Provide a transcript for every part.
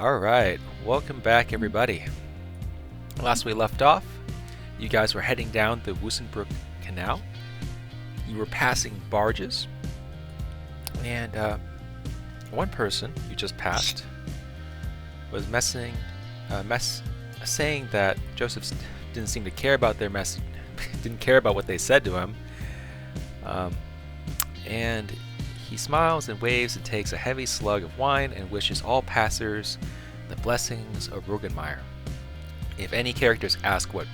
Alright, welcome back everybody. Last we left off, you guys were heading down the Wussenbrook Canal. You were passing barges, and one person you just passed was saying that Joseph didn't seem to care about their message, didn't care about what they said to him, and he smiles and waves and takes a heavy slug of wine and wishes all passers the blessings of Roggenmeyer. If any characters ask what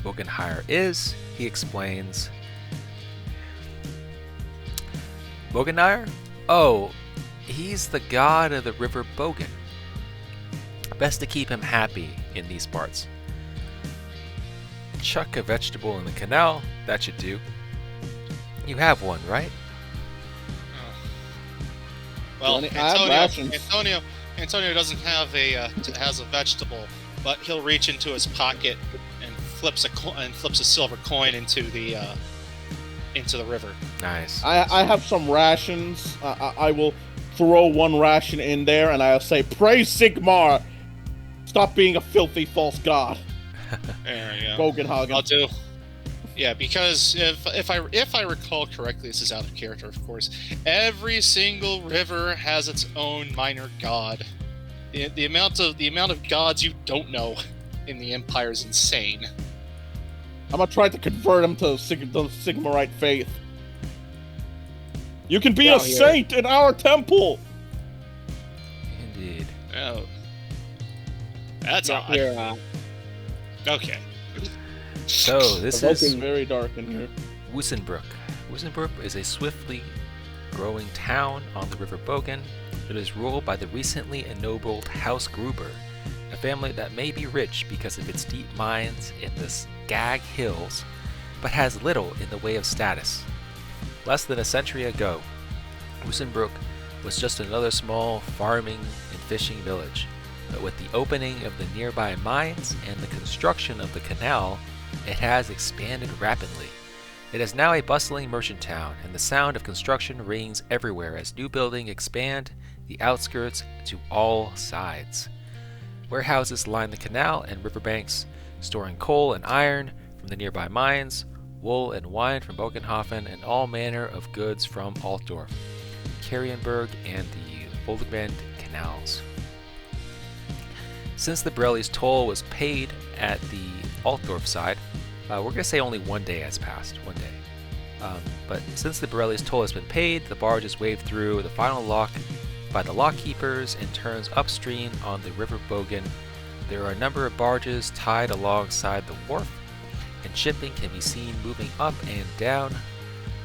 Roggenmeyer is, he explains, Roggenmeyer? Oh, he's the god of the river Bogen. Best to keep him happy in these parts. Chuck a vegetable in the canal, that should do. You have one, right? Well, Antonio doesn't have has a vegetable, but he'll reach into his pocket and flips a silver coin into the river. Nice. I have some rations. I will throw one ration in there, and I'll say, "Praise Sigmar! Stop being a filthy false god." There you go. Bogenhagen. I'll do. Yeah, because if I recall correctly, this is out of character, of course. Every single river has its own minor god. The amount of gods you don't know in the Empire is insane. I'm gonna try to convert him to the Sigmarite faith. You can be a saint in our temple. Indeed. Oh, that's odd. Okay. So this is very dark in here. Wussenbrook. Wussenbrook is a swiftly growing town on the River Bogen. It is ruled by the recently ennobled House Gruber, a family that may be rich because of its deep mines in the Skag Hills, but has little in the way of status. Less than a century ago, Wussenbrook was just another small farming and fishing village, but with the opening of the nearby mines and the construction of the canal, it has expanded rapidly. It is now a bustling merchant town, and the sound of construction rings everywhere as new buildings expand the outskirts to all sides. Warehouses line the canal and riverbanks, storing coal and iron from the nearby mines, wool and wine from Bogenhofen, and all manner of goods from Altdorf, Karienberg, and the Volgband canals. Since the Borelli's toll was paid at the Altdorf side, we're going to say only one day has passed, one day. But since the Borelli's toll has been paid, the barge is waved through the final lock by the lockkeepers and turns upstream on the River Bogen. There are a number of barges tied alongside the wharf, and shipping can be seen moving up and down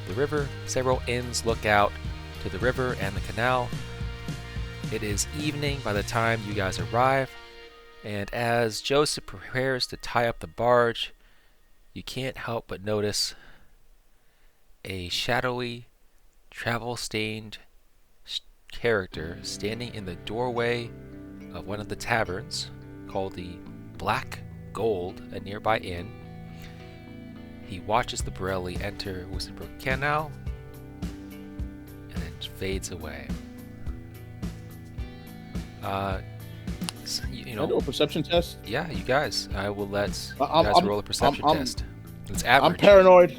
the river. Several inns look out to the river and the canal. It is evening by the time you guys arrive, and as Joseph prepares to tie up the barge, you can't help but notice a shadowy, travel-stained character standing in the doorway of one of the taverns called the Black Gold, a nearby inn. He watches the Borelli enter Wussenbrook Canal and then fades away. So, Can I do a perception test? Yeah, you guys. I will let you guys roll a perception test. It's average. I'm paranoid.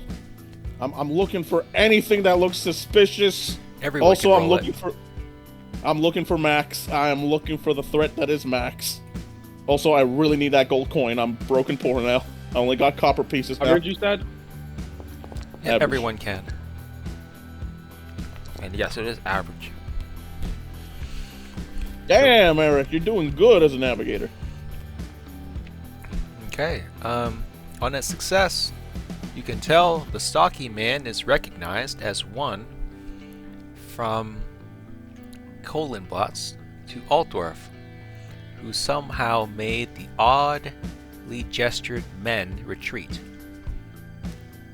I'm looking for anything that looks suspicious. Everyone also, can I'm roll looking for. I'm looking for Max. I am looking for the threat that is Max. Also, I really need that gold coin. I'm broken poor now. I only got copper pieces now. Average, you said? Yeah, Average. everyone can. And yes, it is average. Damn, Eric, you're doing good as a navigator. Okay. On its success, you can tell the stocky man is recognized as one from Kohlenplatz to Altdorf, who somehow made the oddly gestured men retreat.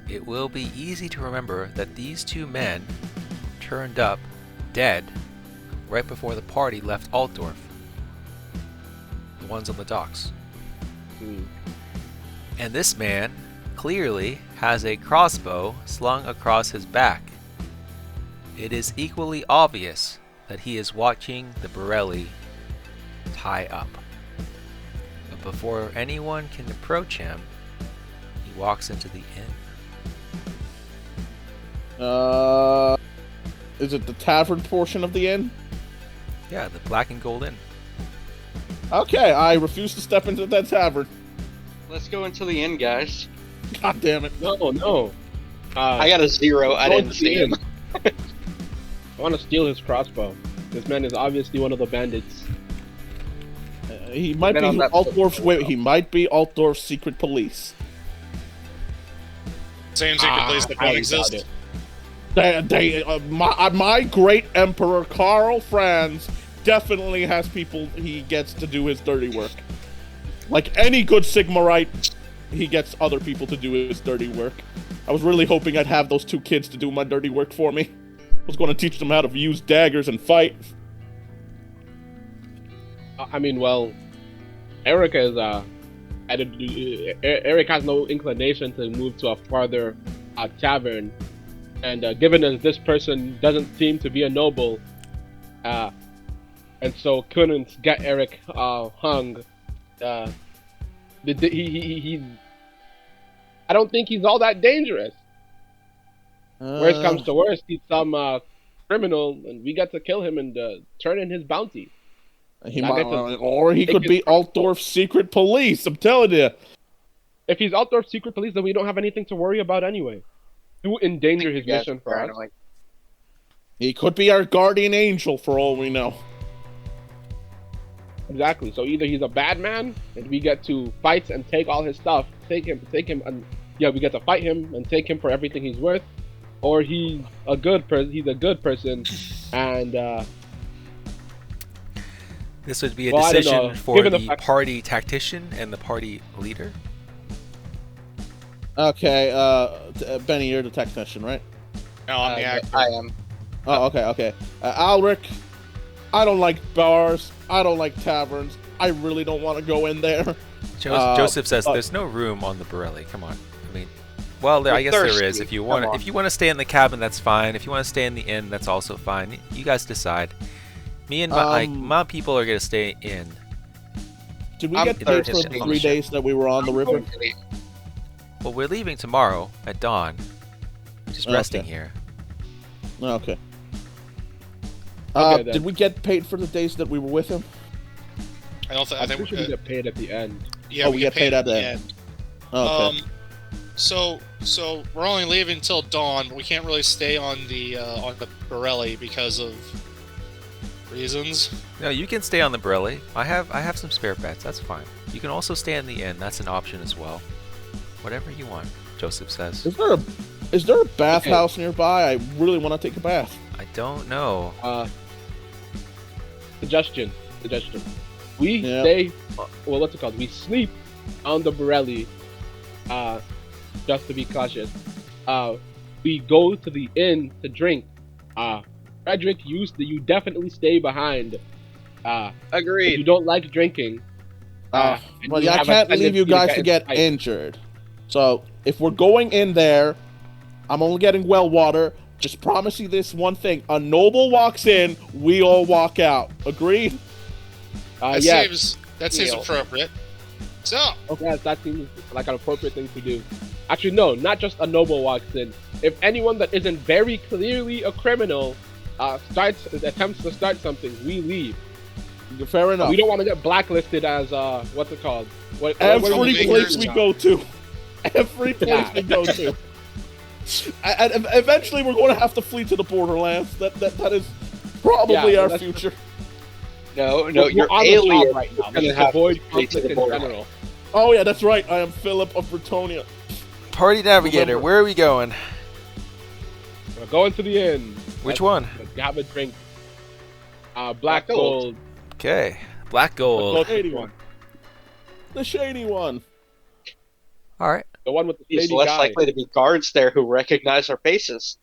It will be easy to remember that these two men turned up dead right before the party left Altdorf. The ones on the docks. And this man clearly has a crossbow slung across his back. It is equally obvious that he is watching the Borelli tie up. But before anyone can approach him, he walks into the inn. Is it the tavern portion of the inn? Yeah, the Black and Gold Inn. Okay, I refuse to step into that tavern. Let's go into the inn, guys. God damn it. No. I got a 0. I go didn't into see the him. inn. I want to steal his crossbow. This man is obviously one of the bandits. He might be Get on that Altdorf's. foot. Wait, he might be Altdorf's secret police. Same secret place that highly don't doubt exist. My great emperor Karl Franz definitely has people he gets to do his dirty work. Like any good Sigmarite, he gets other people to do his dirty work. I was really hoping I'd have those 2 kids to do my dirty work for me. I was going to teach them how to use daggers and fight. I mean, well, Eric is Eric has no inclination to move to a farther tavern, and given that this person doesn't seem to be a noble, and so couldn't get Eric hung. He I don't think he's all that dangerous. Worst comes to worst, he's some criminal, and we got to kill him and turn in his bounty. Or he could be Altdorf's secret police. I'm telling you. If he's Altdorf's secret police, then we don't have anything to worry about anyway. Who endanger his mission for us? He could be our guardian angel for all we know. Exactly. So either he's a bad man, and we get to fight and take all his stuff, take him, and we get to fight him and take him for everything he's worth, or he's a good person. He's a good person, and This would be a Well, I don't decision know. for Given the the fact- party tactician and the party leader. Okay, Benny, you're the technician, right? No, I'm the actor. I am. Oh, okay. Alric, I don't like bars. I don't like taverns. I really don't want to go in there. Joseph says there's no room on the Borelli. Come on. I mean, well, I guess there is. thirsty. If you want to stay in the cabin, that's fine. If you want to stay in the inn, that's also fine. You guys decide. Me and my people are gonna stay in. Did we I'm get paid for the thirsty. 3 days that we were on the river? Well, we're leaving tomorrow at dawn. We're just resting Okay. here. Okay. Okay, then. Did we get paid for the days that we were with him? I don't think. I I'm think pretty sure we get paid at the end. yeah, we get paid at the end. Okay. So we're only leaving till dawn, but we can't really stay on the Borelli because of reasons. No, you can stay on the Borelli. I have some spare beds. That's fine. You can also stay in the inn. That's an option as well. Whatever you want, Joseph says. Is there a bathhouse nearby? I really want to take a bath. I don't know. Suggestion. We Yeah. stay. Well, what's it called? We sleep on the Borelli. Just to be cautious. We go to the inn to drink. Frederick, you definitely stay behind. If you Agreed. don't like drinking. Well, you I have a can't leave you tendency to guys get to get in fights. injured. So if we're going in there, I'm only getting well water. Just promise you this one thing: a noble walks in, we all walk out. Agreed? That Yeah. seems Deal. appropriate. So Okay, that seems like an appropriate thing to do. Actually, no, not just a noble walks in. If anyone that isn't very clearly a criminal attempts to start something, we leave. Fair enough. We don't want to get blacklisted as what's it called? Every Troublemakers. place we go to. Every place we go to. And eventually we're going to have to flee to the borderlands. That is probably Yeah, our that's- future. No, We're you're on the job alien. right now. You're We gonna should have avoid to flee to conflict the in border. general. Oh yeah, that's right. I am Philip of Bretonia. Party navigator, Remember- where are we going? We're going to the inn. Which one? Let's have a drink. Black gold. Okay, Black Gold. Let's The go shady to one. The shady one. All right. The one with the He's shady less guy. likely to be guards there who recognize our faces.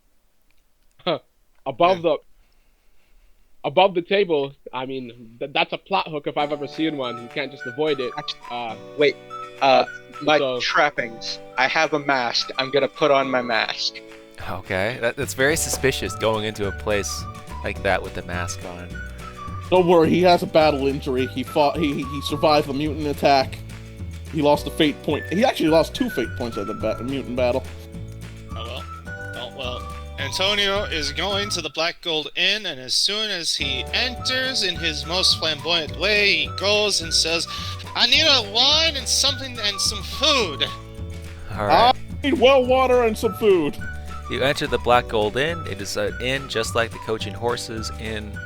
above the table. I mean, that's a plot hook if I've ever seen one. You can't just avoid it. Wait, my So- trappings. I have a mask. I'm gonna put on my mask. Okay, that's very suspicious going into a place like that with the mask on. Don't worry, he has a battle injury. He fought. He survived a mutant attack. He lost a fate point. He actually lost 2 fate points at the mutant battle. Oh well. Antonio is going to the Black Gold Inn, and as soon as he enters in his most flamboyant way, he goes and says, "I need a wine and something and some food." All right. I need well water and some food. You enter the Black Gold Inn. It is an inn just like the Coach and Horses Inn.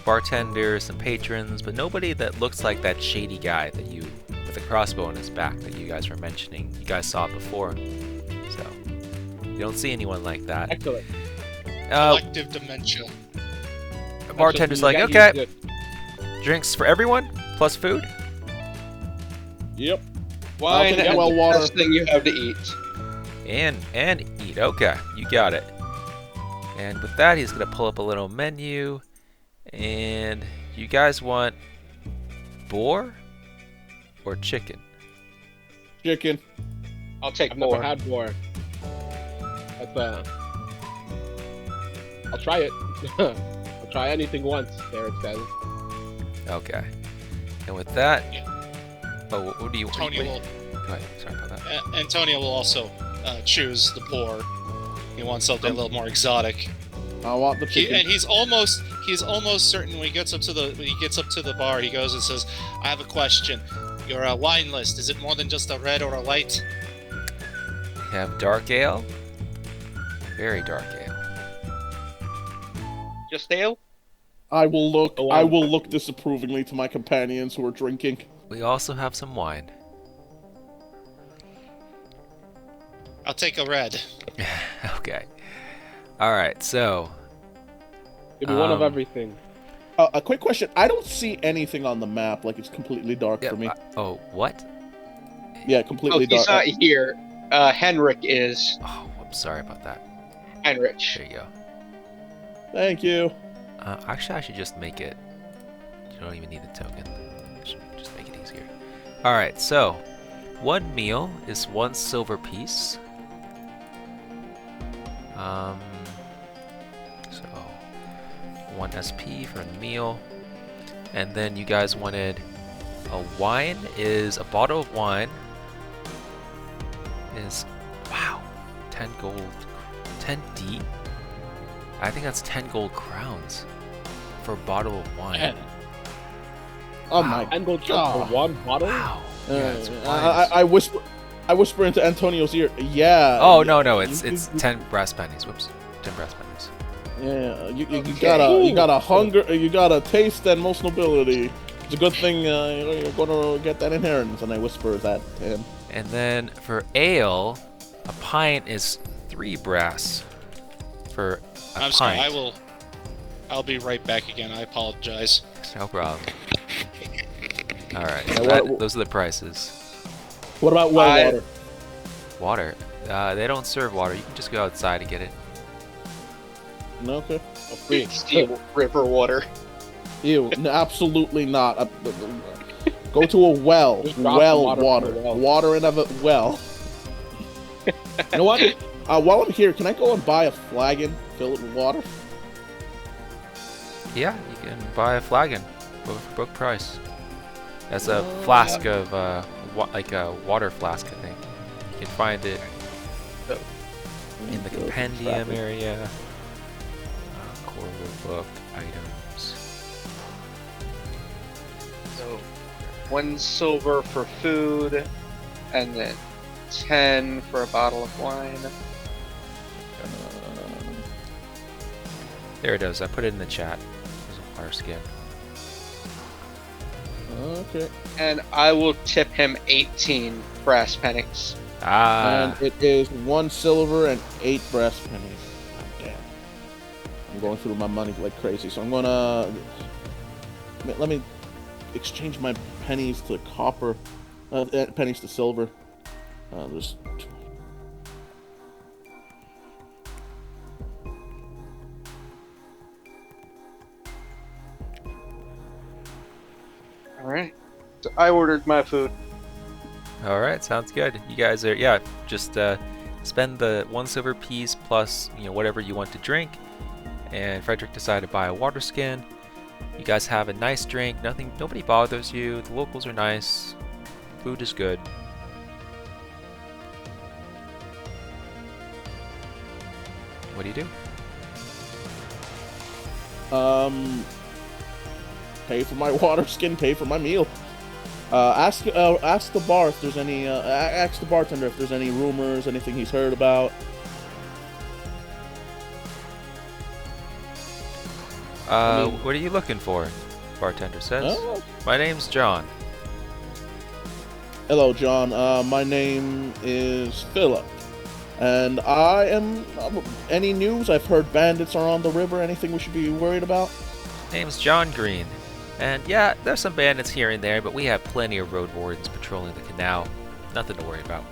Bartenders and patrons, but nobody that looks like that shady guy that you, with a crossbow on his back, that you guys were mentioning. You guys saw it before, so you don't see anyone like that. Excellent. Collective dementia. The bartender's like, okay, drinks for everyone plus food. Yep. Wine take and well the water. best thing you have to eat. And eat. Okay, you got it. And with that, he's gonna pull up a little menu. And you guys want boar or chicken? Chicken. I'll take I've more. never had boar. That's I'll try it. I'll try anything once, Derek says. Okay. And with that, Yeah. oh, what do you? Antonio wait, will. Go ahead. Sorry about that. Antonio will also choose the boar. He wants something a little more exotic. I want the chicken. And he's almost certain when he gets up to the bar, he goes and says, "I have a question. Your wine list, is it more than just a red or a light?" We have dark ale, very dark ale. Just ale? I will look. Oh, I wow. will look disapprovingly to my companions who are drinking. We also have some wine. I'll take a red. Okay. All right. So Give me one of Um, everything. A quick question. I don't see anything on the map. Like it's completely dark yeah, for me. oh, what? Yeah, Oh, completely he's dark. not here. Henrik is. Oh, I'm sorry about that. Henrik. There you go. Thank you. Actually, I should just make it. You don't even need the token. Just make it easier. All right. So, one meal is 1 silver piece. So 1 SP for the meal, and then you guys wanted a wine. Is a bottle of wine is wow, 10 gold, 10D. I think that's 10 gold crowns for a bottle of wine. Man, Oh Wow. my and go for God. one bottle? Wow. Yeah, it's wine. I whisper. I whisper into Antonio's ear. Yeah. Oh yeah, no, you- it's you- 10 brass pennies. Whoops, 10 brass pennies. Yeah, you Okay. you got a hunger, you got a taste and most nobility. It's a good thing you're gonna get that inheritance. And I whisper that to him. And then for ale, a pint is 3 brass. For a I'm pint. sorry. I'll be right back again. I apologize. No problem. All right, so Yeah, that, what- those are the prices. What about well I- water? Water. They don't serve water. You can just go outside and get it. No, okay. Oh, free. Steal river water. Ew, no, absolutely not. Go to a well. Just drop the Well water water. from the well. Water in a well. You know what? While I'm here, can I go and buy a flagon, fill it with water? Yeah, you can buy a flagon for book price. That's a flask of like a water flask, I think. You can find it in the compendium area. Core book items. So 1 silver for food, and then 10 for a bottle of wine. There it is. I put it in the chat. There's a water skin. Okay. And I will tip him 18 brass pennies. Ah, And it is 1 silver and 8 brass pennies. God damn. I'm going through my money like crazy, so I'm gonna let me exchange my pennies to copper, pennies to silver. There's Alright. So I ordered my food. all right. Sounds good. You guys are just spend the 1 silver piece plus whatever you want to drink. And Frederick decided to buy a water skin. You guys have a nice drink. Nobody bothers you. The locals are nice. Food is good. What do you do? Pay for my water skin, pay for my meal. Ask the bar if there's any. Ask the bartender if there's any rumors, anything he's heard about. What are you looking for? Bartender says. My name's John. Hello, John. My name is Philip, and I am. Any news? I've heard bandits are on the river. Anything we should be worried about? Name's John Green. And yeah, there's some bandits here and there, but we have plenty of road wardens patrolling the canal. Nothing to worry about.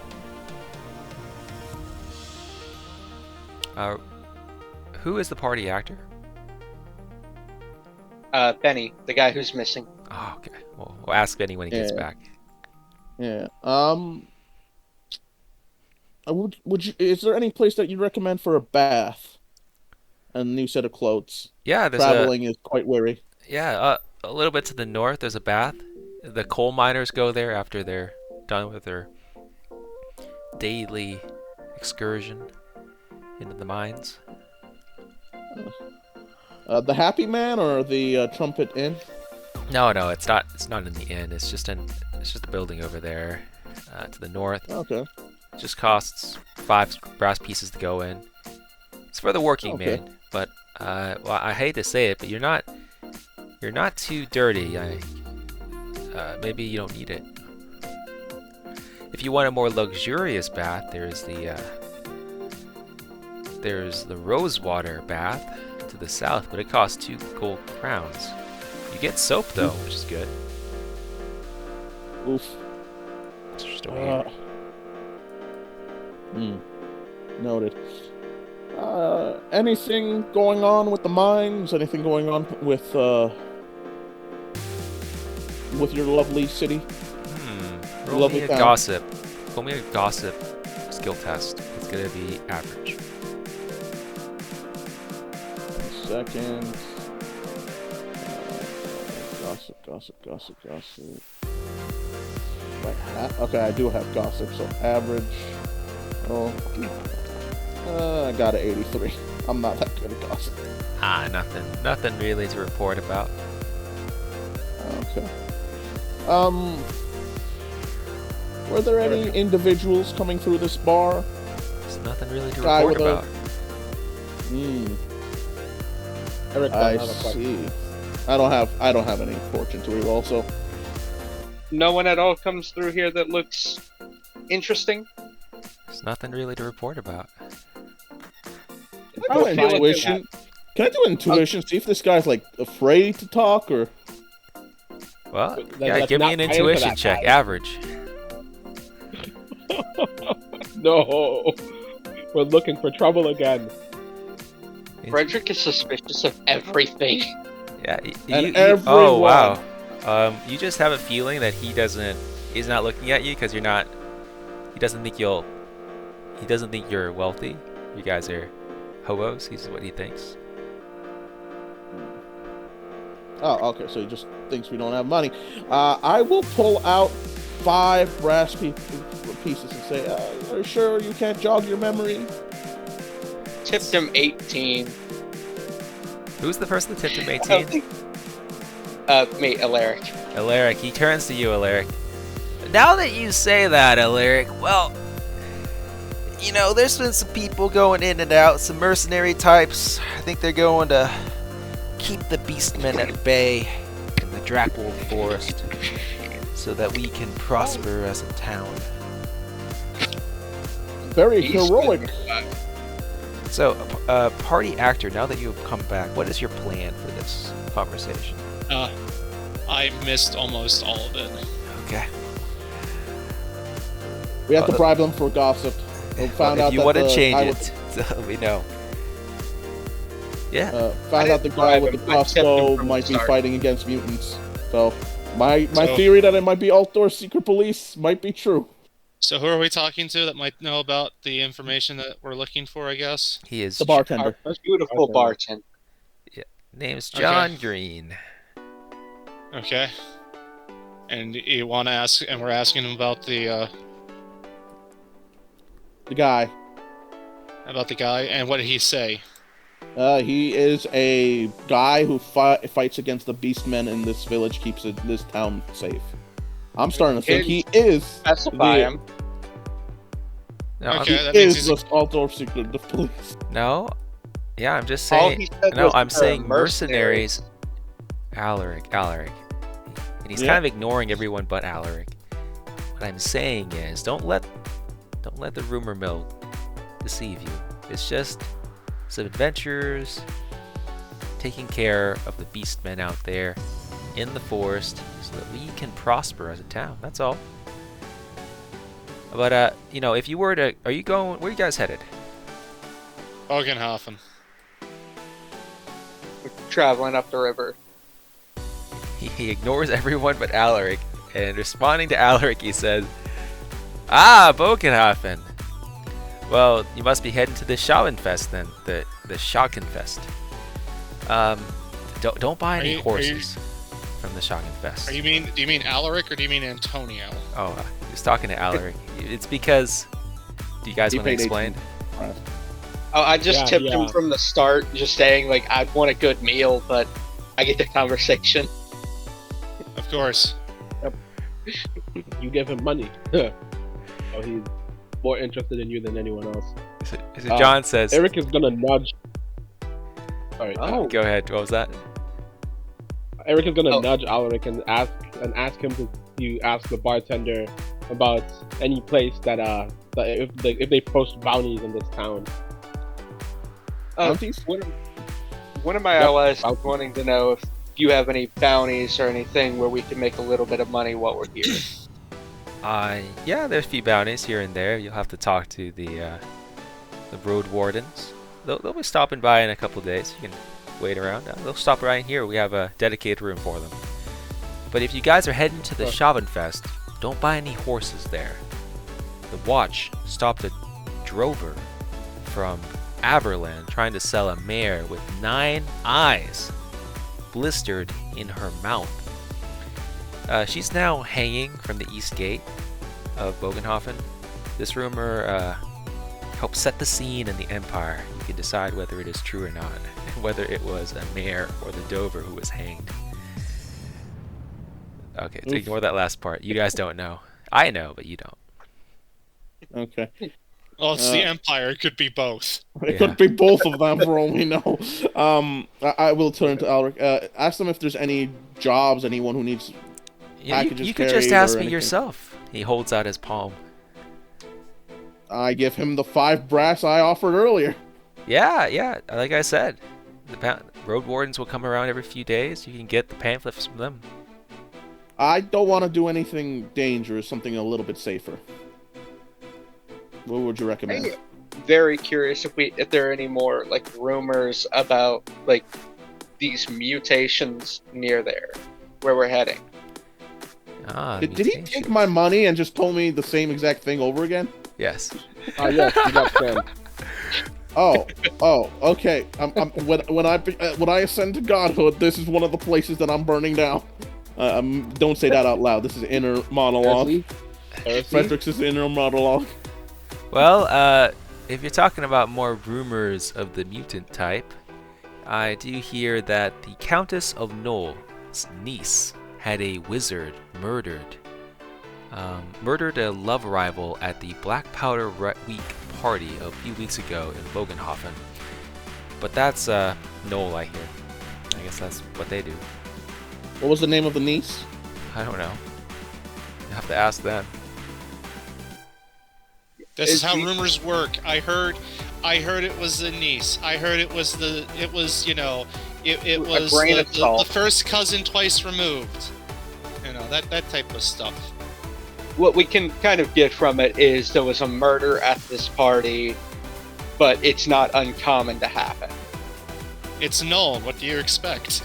Who is the party actor? Benny, the guy who's missing. Oh, okay. We'll ask Benny when he gets back. Yeah. Would you? Is there any place that you'd recommend for a bath and a new set of clothes? Yeah, there's Traveling is quite weary. Yeah, a little bit to the north, there's a bath. The coal miners go there after they're done with their daily excursion into the mines. The Happy Man or the Trumpet Inn? No, it's not. It's not in the inn. It's just a building over there, to the north. Okay. It just costs 5 brass pieces to go in. It's for the working man, but well, I hate to say it, but you're not too dirty. Maybe you don't need it. If you want a more luxurious bath, there's the Rosewater bath to the south, but it costs 2 gold crowns. You get soap though, which is good. Oof. It's just over here. Noted. Anything going on with the mines? Anything going on with your lovely city? Roll me a gossip. Roll me a gossip skill test. It's gonna be average. Second. Gossip. Okay, I do have gossip, so average. Oh, I got an 83. I'm not that good at gossip. Nothing really to report about. Okay. Were there any individuals coming through this bar? There's nothing really to report about. I see. I don't have any fortune to reroll, so. No one at all comes through here that looks interesting. There's nothing really to report about. Can I do intuition? Can I do intuition? See if this guy's like afraid to talk or. Well, yeah, give me an intuition check, average. No, we're looking for trouble again. Frederick is suspicious of everything. Yeah, everyone. Oh wow. You just have a feeling that he's not looking at you because he doesn't think you're wealthy. You guys are hobos. He's what he thinks. Oh, okay. So he just thinks we don't have money. I will pull out 5 brass pieces and say, "Are you sure you can't jog your memory?" Tipped him 18. Who's the person that tipped him 18? Me, Alaric. Alaric. He turns to you, Alaric. Now that you say that, Alaric, well, there's been some people going in and out, some mercenary types. I think they're going to keep the Beastmen at bay in the Drackwold Forest so that we can prosper as a town. Very heroic. So, party actor, now that you've come back, what is your plan for this conversation? I missed almost all of it. Okay. We have to bribe them for gossip. We found out if you want to change it, let me know. Yeah. Found out the guy with the crossbow might be fighting against mutants. So, my theory that it might be Altdor's secret police might be true. So who are we talking to that might know about the information that we're looking for, I guess? He is the bartender. Beautiful bartender. Yeah. Name's John Green. Okay. And you want to ask, and we're asking him about the guy. and what did he say? He is a guy who fights against the Beastmen in this village, keeps this town safe. I'm starting to think he is Specify him. No, Okay. that he means is he's the Altdorf secretive police. no. Yeah, I'm just All saying. he said No, was I'm they're saying mercenaries. Alaric. And he's Yeah. kind of ignoring everyone but Alaric. What I'm saying is, don't let the rumor mill deceive you. It's just some adventures, taking care of the beastmen out there in the forest, so that we can prosper as a town. That's all. But if you were to, where are you guys headed? Bogenhofen. Traveling up the river. He ignores everyone but Alaric, and responding to Alaric, he says, "Ah, Bogenhofen. Well, you must be heading to the Schawenfest then, the Schockenfest. Don't buy any horses from the Schockenfest." Do you mean Alaric or do you mean Antonio? Oh, he's talking to Alaric. It's because. Do you guys He want to paid explain? 18. Oh, I just tipped yeah. him from the start, just saying like I'd want a good meal, but I get the conversation. Of course. You give him money. So he's more interested in you than anyone else. So John says. Eric is gonna nudge. Sorry. Oh, Go ahead. What was that? Eric is gonna Oh. nudge Alaric and ask him to ask the bartender about any place that if they post bounties in this town. Bounties? one of my Yep, allies is bounties. wanting to know if you have any bounties or anything where we can make a little bit of money while we're here. Yeah, there's a few bounties here and there. You'll have to talk to the road wardens. They'll be stopping by in a couple days. You can wait around. They'll stop right here. We have a dedicated room for them. But if you guys are heading to the Schawenfest, don't buy any horses there. The Watch stopped a drover from Aberland trying to sell a mare with 9 eyes blistered in her mouth. She's now hanging from the east gate of Bogenhofen. This rumor helped set the scene in the Empire. You can decide whether it is true or not, and whether it was a mare or the Dover who was hanged. Okay, so ignore that last part. You guys don't know. I know, but you don't. Okay. Well, it's the Empire. It could be both. It Yeah. could be both of them for all we know. I will turn to Alaric. Ask them if there's any jobs, anyone who needs packages You could just carried ask or me anything. yourself. He holds out his palm. I give him the 5 brass I offered earlier. Yeah. Like I said, the road wardens will come around every few days. You can get the pamphlets from them. I don't want to do anything dangerous, something a little bit safer. What would you recommend? I'm very curious if there are any more like rumors about like these mutations near there, where we're heading. Did he Mutations. take my money and just told me the same exact thing over again? Yes. Yes, you got Sam. Oh, okay. When I ascend to godhood, this is one of the places that I'm burning down. Don't say that out loud. This is inner monologue. Heresy? Frederick's inner monologue. Well, if you're talking about more rumors of the mutant type, I do hear that the Countess of Knoll's niece had a wizard murdered a love rival at the Black Powder Week party a few weeks ago in Bogenhofen. But that's Knoll, I hear. I guess that's what they do. What was the name of the niece? I don't know. You have to ask them. This is Is how the- rumors work. I heard it was the niece. I heard it was it was grain of the salt. first cousin twice removed. That type of stuff. What we can kind of get from it is there was a murder at this party, but it's not uncommon to happen. It's Null. What do you expect?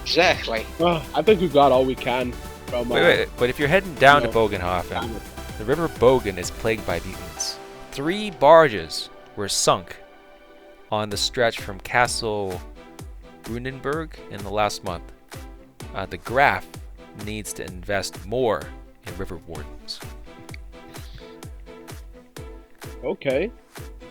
Exactly. I think we got all we can from. Wait, but if you're heading down to no. Bogenhofen, the River Bogen is plagued by mutants. 3 barges were sunk on the stretch from Castle Brunenburg in the last month. the Graph needs to invest more in river wardens. Okay.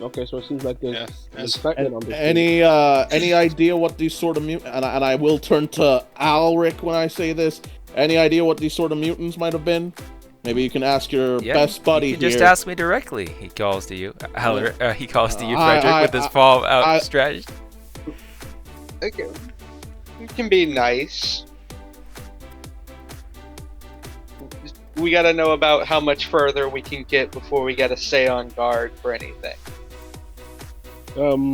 Okay, so it seems like there's Yeah, an as- excitement on this. Any idea what these sort of mutants? And I will turn to Alric when I say this. Any idea what these sort of mutants might have been? Maybe you can ask your best buddy you can here. just ask me directly. He calls to you, he calls to you, I- Frederick, I- with his palm out stretched. Okay. It can be nice. We gotta know about how much further we can get before we gotta stay on guard for anything. There's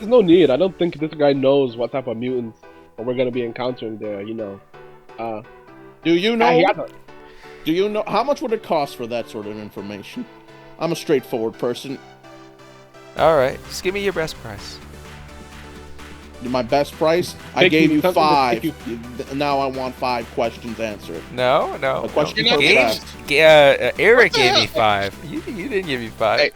no need. I don't think this guy knows what type of mutants we're gonna be encountering there. Do you know? he had a- Do you know how much would it cost for that sort of information? I'm a straightforward person. All right, just give me your best price. My best price? I Take gave you you something to 5. take Now I want 5 questions answered. No. A question no. per Games- class. Eric gave me 5. You didn't give me 5. Hey.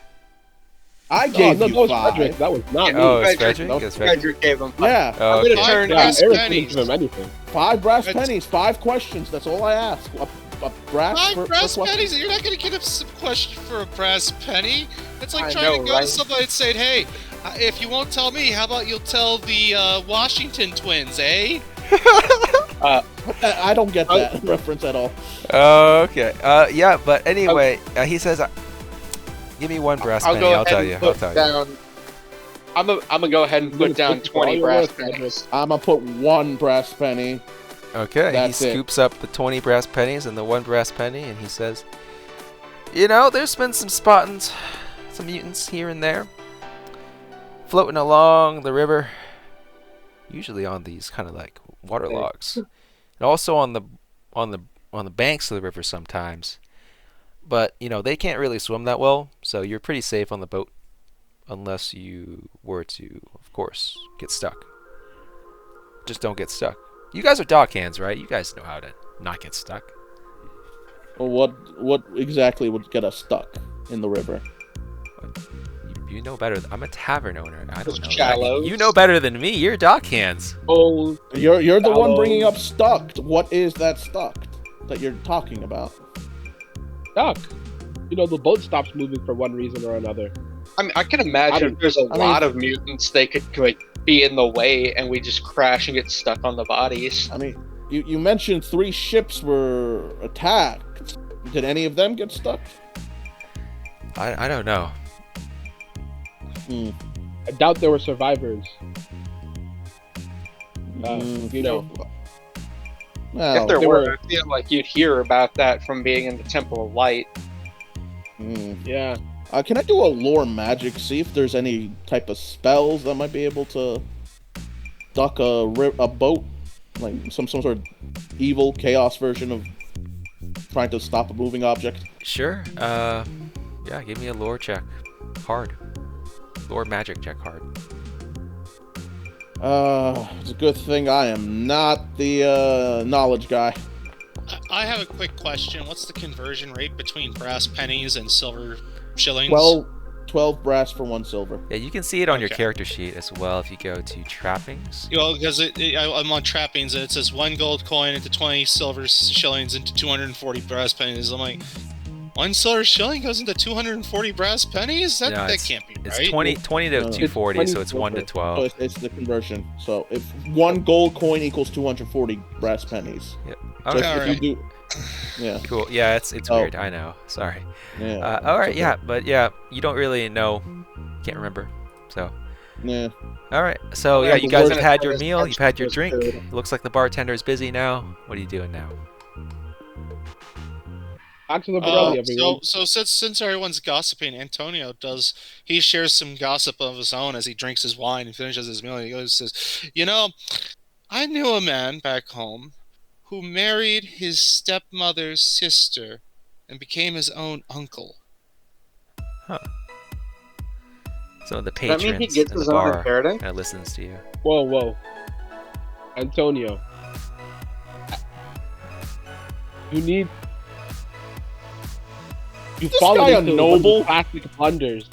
I No, gave that you was 5. Frederick. That was not me. Oh, it's Frederick, Frederick? no, It's Frederick. Frederick gave him five. Yeah, Oh, I'm gonna okay. turn Yeah, brass Eric didn't pennies. give him anything. 5 brass That's- pennies, 5 questions. That's all I ask. A brass Five per brass question. pennies? You're not going to get a question for a brass penny. It's like I trying know, to go right? to somebody and say, hey, if you won't tell me, how about you'll tell the Washington twins, eh? I don't get that reference at all. Okay. Yeah, but anyway, he says, give me 1 brass I'll penny. go I'll ahead tell and you. put down. I'm gonna go ahead and I'm put gonna down stick to all 20 your brass words, Frederick. pennies. I'm gonna put 1 brass penny. Okay, That's he it. scoops up the 20 brass pennies and the 1 brass penny, and he says, there's been some mutants here and there, floating along the river, usually on these kind of like water logs, and also on the banks of the river sometimes. But they can't really swim that well, so you're pretty safe on the boat, unless you were to, of course, get stuck. Just don't get stuck. You guys are dockhands, right? You guys know how to not get stuck. Well, what exactly would get us stuck in the river? You know better. I'm a tavern owner. I don't know. Shallows. You know better than me. You're dockhands. Oh, You're the one Shallow. bringing up stuck. What is that stuck that you're talking about? stuck. The boat stops moving for one reason or another. I mean, I can imagine there's a lot of mutants they could be in the way, and we just crash and get stuck on the bodies. I mean, you mentioned 3 ships were attacked. Did any of them get stuck? I don't know. I doubt there were survivors. Well, If there they were, were- I feel like you'd hear about that from being in the Temple of Light. Yeah. Can I do a lore magic? See if there's any type of spells that might be able to duck a boat, like some sort of evil chaos version of trying to stop a moving object. Sure. Yeah. Give me a lore check. Hard. Lore magic check hard. It's a good thing I am not the knowledge guy. I have a quick question. What's the conversion rate between brass pennies and silver shillings? 12 brass for 1 silver. Yeah, you can see it on your Okay. character sheet as well if you go to trappings. Because I'm on trappings and it says 1 gold coin into 20 silver shillings into 240 brass pennies. I'm like, 1 silver shilling goes into 240 brass pennies? That can't be It's right. 20 to No. 240, It's so it's 1 to 20 So 12. it's the conversion. So if 1 gold coin equals 240 brass pennies. So Okay. if Alright. you do, yeah, Cool. Yeah, it's Oh. weird. I know. Sorry. yeah. All right. okay. Yeah, but yeah, you don't really know. Can't remember. So. Yeah. All right. So Yeah, yeah, you but guys we're have gonna had try your this meal. You've had your extra drink. food. Looks like the bartender's busy now. What are you doing now? Back to the Borelli, everyone. So since everyone's gossiping, Antonio he shares some gossip of his own as he drinks his wine and finishes his meal. He goes and says, I knew a man back home who married his stepmother's sister and became his own uncle. So the Does that mean patrons he gets in the his own bar inheritance? kind of listens to you. Whoa. Antonio. You This fallen guy a into one of noble? the classic blunders.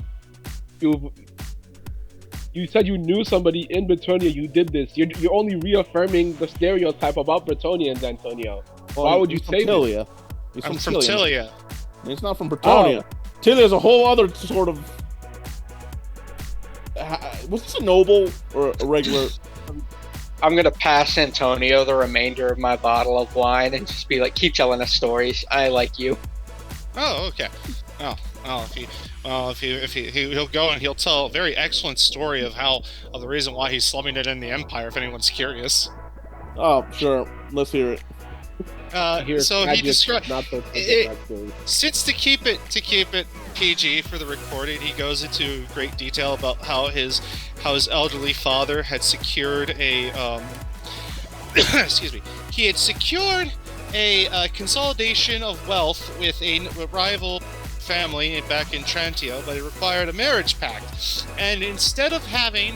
You said you knew somebody in Bretonia. You did this. You're only reaffirming the stereotype about Bretonians, Antonio. Why would you he's from say this? Tilia. He's I'm from Tilia. He's not from Bretonia. Tilia's a whole other sort of. Was this a noble or a regular? I'm gonna pass Antonio the remainder of my bottle of wine and just be like, keep telling us stories. I like you. Oh, okay. If he'll go and he'll tell a very excellent story of the reason why he's slumming it in the Empire. If anyone's curious. Oh, sure. Let's hear it. So he describes. Not so Since to keep it PG for the recording, he goes into great detail about how his elderly father had secured a excuse me. He had secured a consolidation of wealth with a rival family back in Trantio, but it required a marriage pact. And instead of having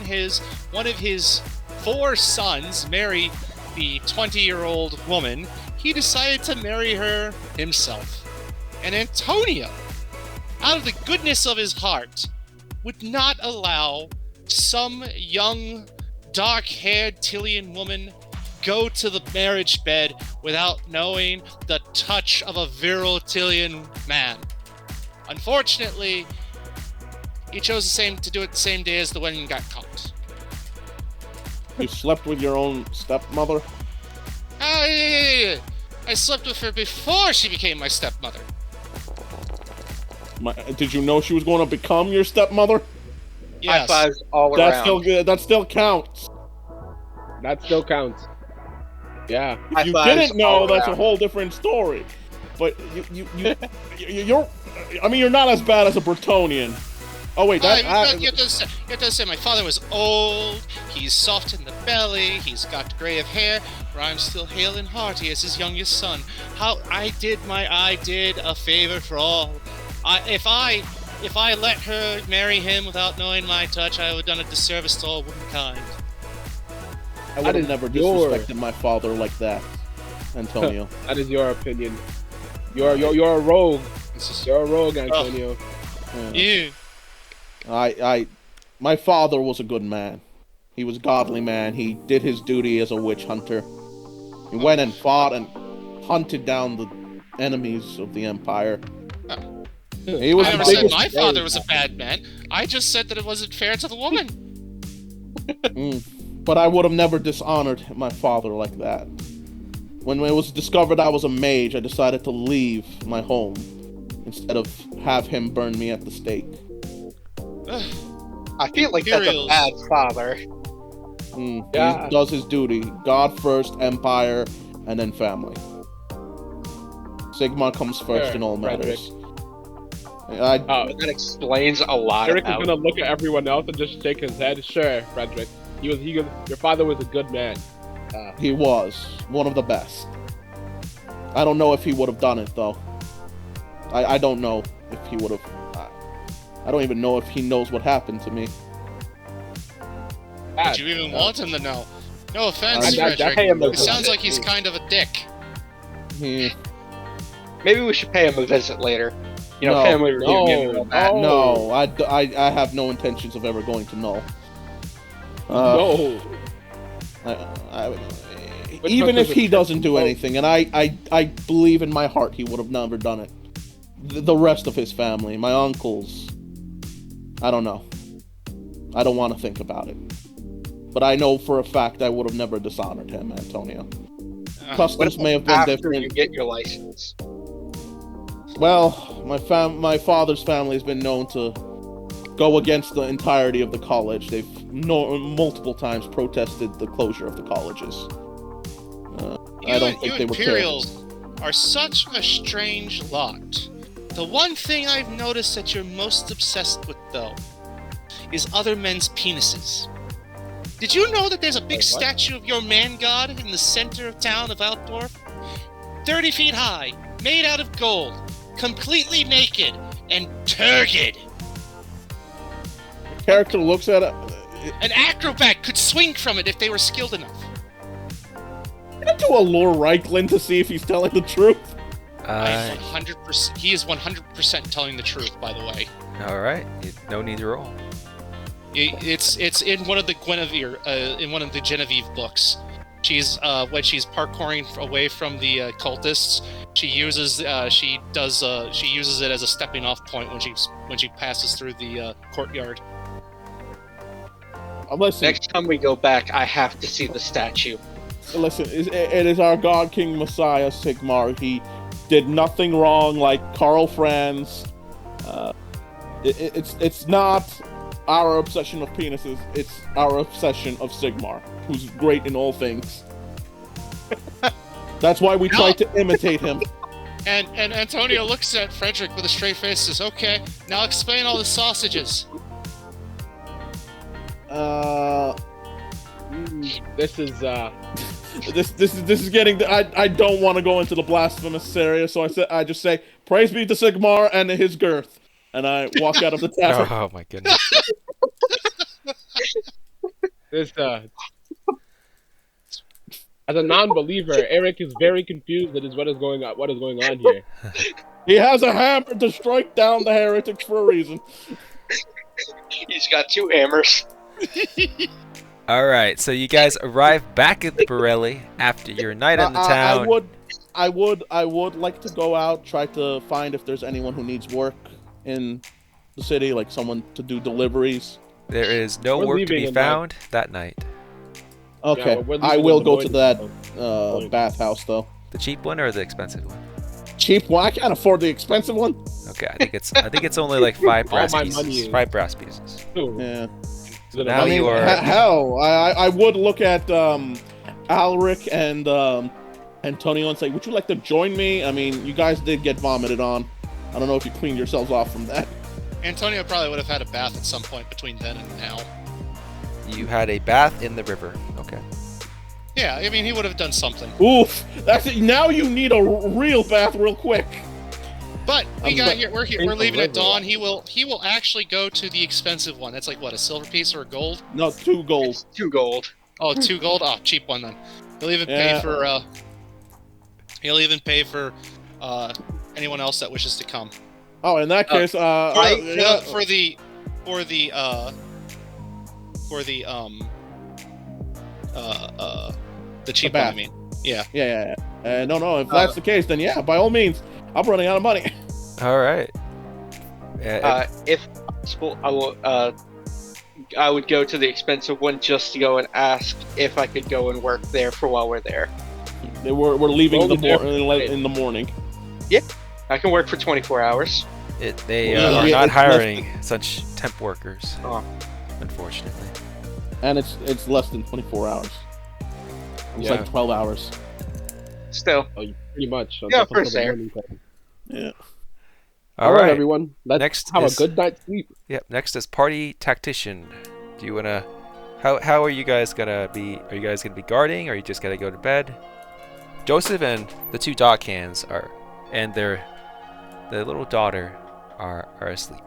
one of his 4 sons marry the 20-year-old woman, he decided to marry her himself. And Antonio, out of the goodness of his heart, would not allow some young, dark-haired Tilian woman go to the marriage bed without knowing the touch of a virile Tilian man. Unfortunately, he chose to do it the same day as the wedding got caught. You slept with your own stepmother? I slept with her before she became my stepmother. Did you know she was going to become your stepmother? Yes. High fives all That's around. still good. That still counts. That still counts. Yeah. If High you fives didn't know, all that's a around. whole different story. But you're. I mean, you're not as bad as a Bretonian. Oh wait, You have to say my father was old, he's soft in the belly, he's got gray of hair, but I'm still hale and hearty as his youngest son. I did a favor for all. If I let her marry him without knowing my touch, I would have done a disservice to all womankind. I would have never disrespected my father like that, Antonio. That is your opinion. You're a rogue. You're a rogue, Antonio. You. My father was a good man. He was a godly man. He did his duty as a witch hunter. He went and fought and hunted down the enemies of the Empire. He was I the never said biggest. my father was a bad man. I just said that it wasn't fair to the woman. But I would have never dishonored my father like that. When it was discovered I was a mage, I decided to leave my home instead of have him burn me at the stake. I feel like that's a Imperials. bad father. Yeah. He does his duty. God first, Empire, and then family. Sigmar comes first in all matters. That explains a lot Eric is about gonna look at everyone else and just shake his head. Sure, Frederick. Your father was a good man. He was one of the best. I don't know if he would have done it though. I don't know if he would have. I don't even know if he knows what happened to me. But you even want him to know. No offense, I Frederick. pay him a It sounds visit. like he's kind of a dick. Maybe we should pay him a visit later. You know, No, family reunion and all that. No, I have no intentions of ever going to Null. No. Even if he doesn't do anything, and I believe in my heart he would have never done it. The rest of his family, my uncles, I don't know. I don't want to think about it. But I know for a fact I would have never dishonored him, Antonio. Customs may have been After different. you get your license. Well, my father's family has been known to go against the entirety of the college. They've multiple times protested the closure of the colleges. I don't think they were Imperials are such a strange lot. The one thing I've noticed that you're most obsessed with, though, is other men's penises. Did you know that there's a big statue of your man god in the center of town of Altdorf? 30 feet high, made out of gold, completely naked, and turgid. The character looks at it. An acrobat could swing from it if they were skilled enough. Can I do a lore Reichland to see if he's telling the truth? I'm 100%. He is 100% telling the truth, by the way. All right. No need to roll. It's in one of the Genevieve books. She's when she's parkouring away from the cultists, she uses it as a stepping off point when she passes through the courtyard. Listen, Next time we go back, I have to see the statue. listen, it is our God King Messiah Sigmar. He did nothing wrong, like Karl Franz. It's not our obsession of penises. It's our obsession of Sigmar, who's great in all things. That's why we try to imitate him. And Antonio looks at Frederick with a straight face and says, "Okay, now explain all the sausages." This is This is getting. I don't want to go into the blasphemous area, so I just say, "Praise be to Sigmar and his girth," and I walk out of the tavern. Oh my goodness. this as a non-believer, Eric is very confused at what is going on here. He has a hammer to strike down the heretics for a reason. He's got 2 hammers. All right, so you guys arrive back at the Borelli after your night in the town. I would like to go out, try to find if there's anyone who needs work in the city, like someone to do deliveries. There is no We're work to leaving be in found that night. Okay, Yeah, we're I leaving will in the go to morning. that bathhouse though. The cheap one or the expensive one? Cheap one? I can't afford the expensive one. Okay, I think it's only like 5 brass my pieces. money is- 5 brass pieces. Yeah. So now I mean, you are. hell, I would look at Alric and Antonio and say, "Would you like to join me?" I mean, you guys did get vomited on. I don't know if you cleaned yourselves off from that. Antonio probably would have had a bath at some point between then and now. You had a bath in the river. Okay. Yeah, I mean, he would have done something. Oof, that's it. Now you need a real bath real quick. But we're leaving at river. dawn. He will actually go to the expensive one. That's like what, a silver piece or a gold? No, 2 gold. 2 gold. Oh, 2 gold. Oh, cheap one then. He'll even Yeah. pay for anyone else that wishes to come. Oh, in that case, For the cheap one, bath. I mean. Yeah. yeah. No. If that's the case, then yeah, by all means, I'm running out of money. All right. Yeah, If possible, I would go to the expensive one just to go and ask if I could go and work there for while we're there. We're leaving Only in the morning. I can work for 24 hours. they Yeah, are yeah, not it's hiring such temp workers, Oh. unfortunately. And it's less than 24 hours. It's Yeah. like 12 hours. Still, Pretty much. Yeah, Until for the sure. morning time. Yeah. All right, everyone. Let's Next have is- a good night's sleep. Yep. Next is party tactician. Do you wanna? How are you guys gonna be? Are you guys gonna be guarding, or are you just gonna go to bed? Joseph and the 2 dog hands and their little daughter are asleep.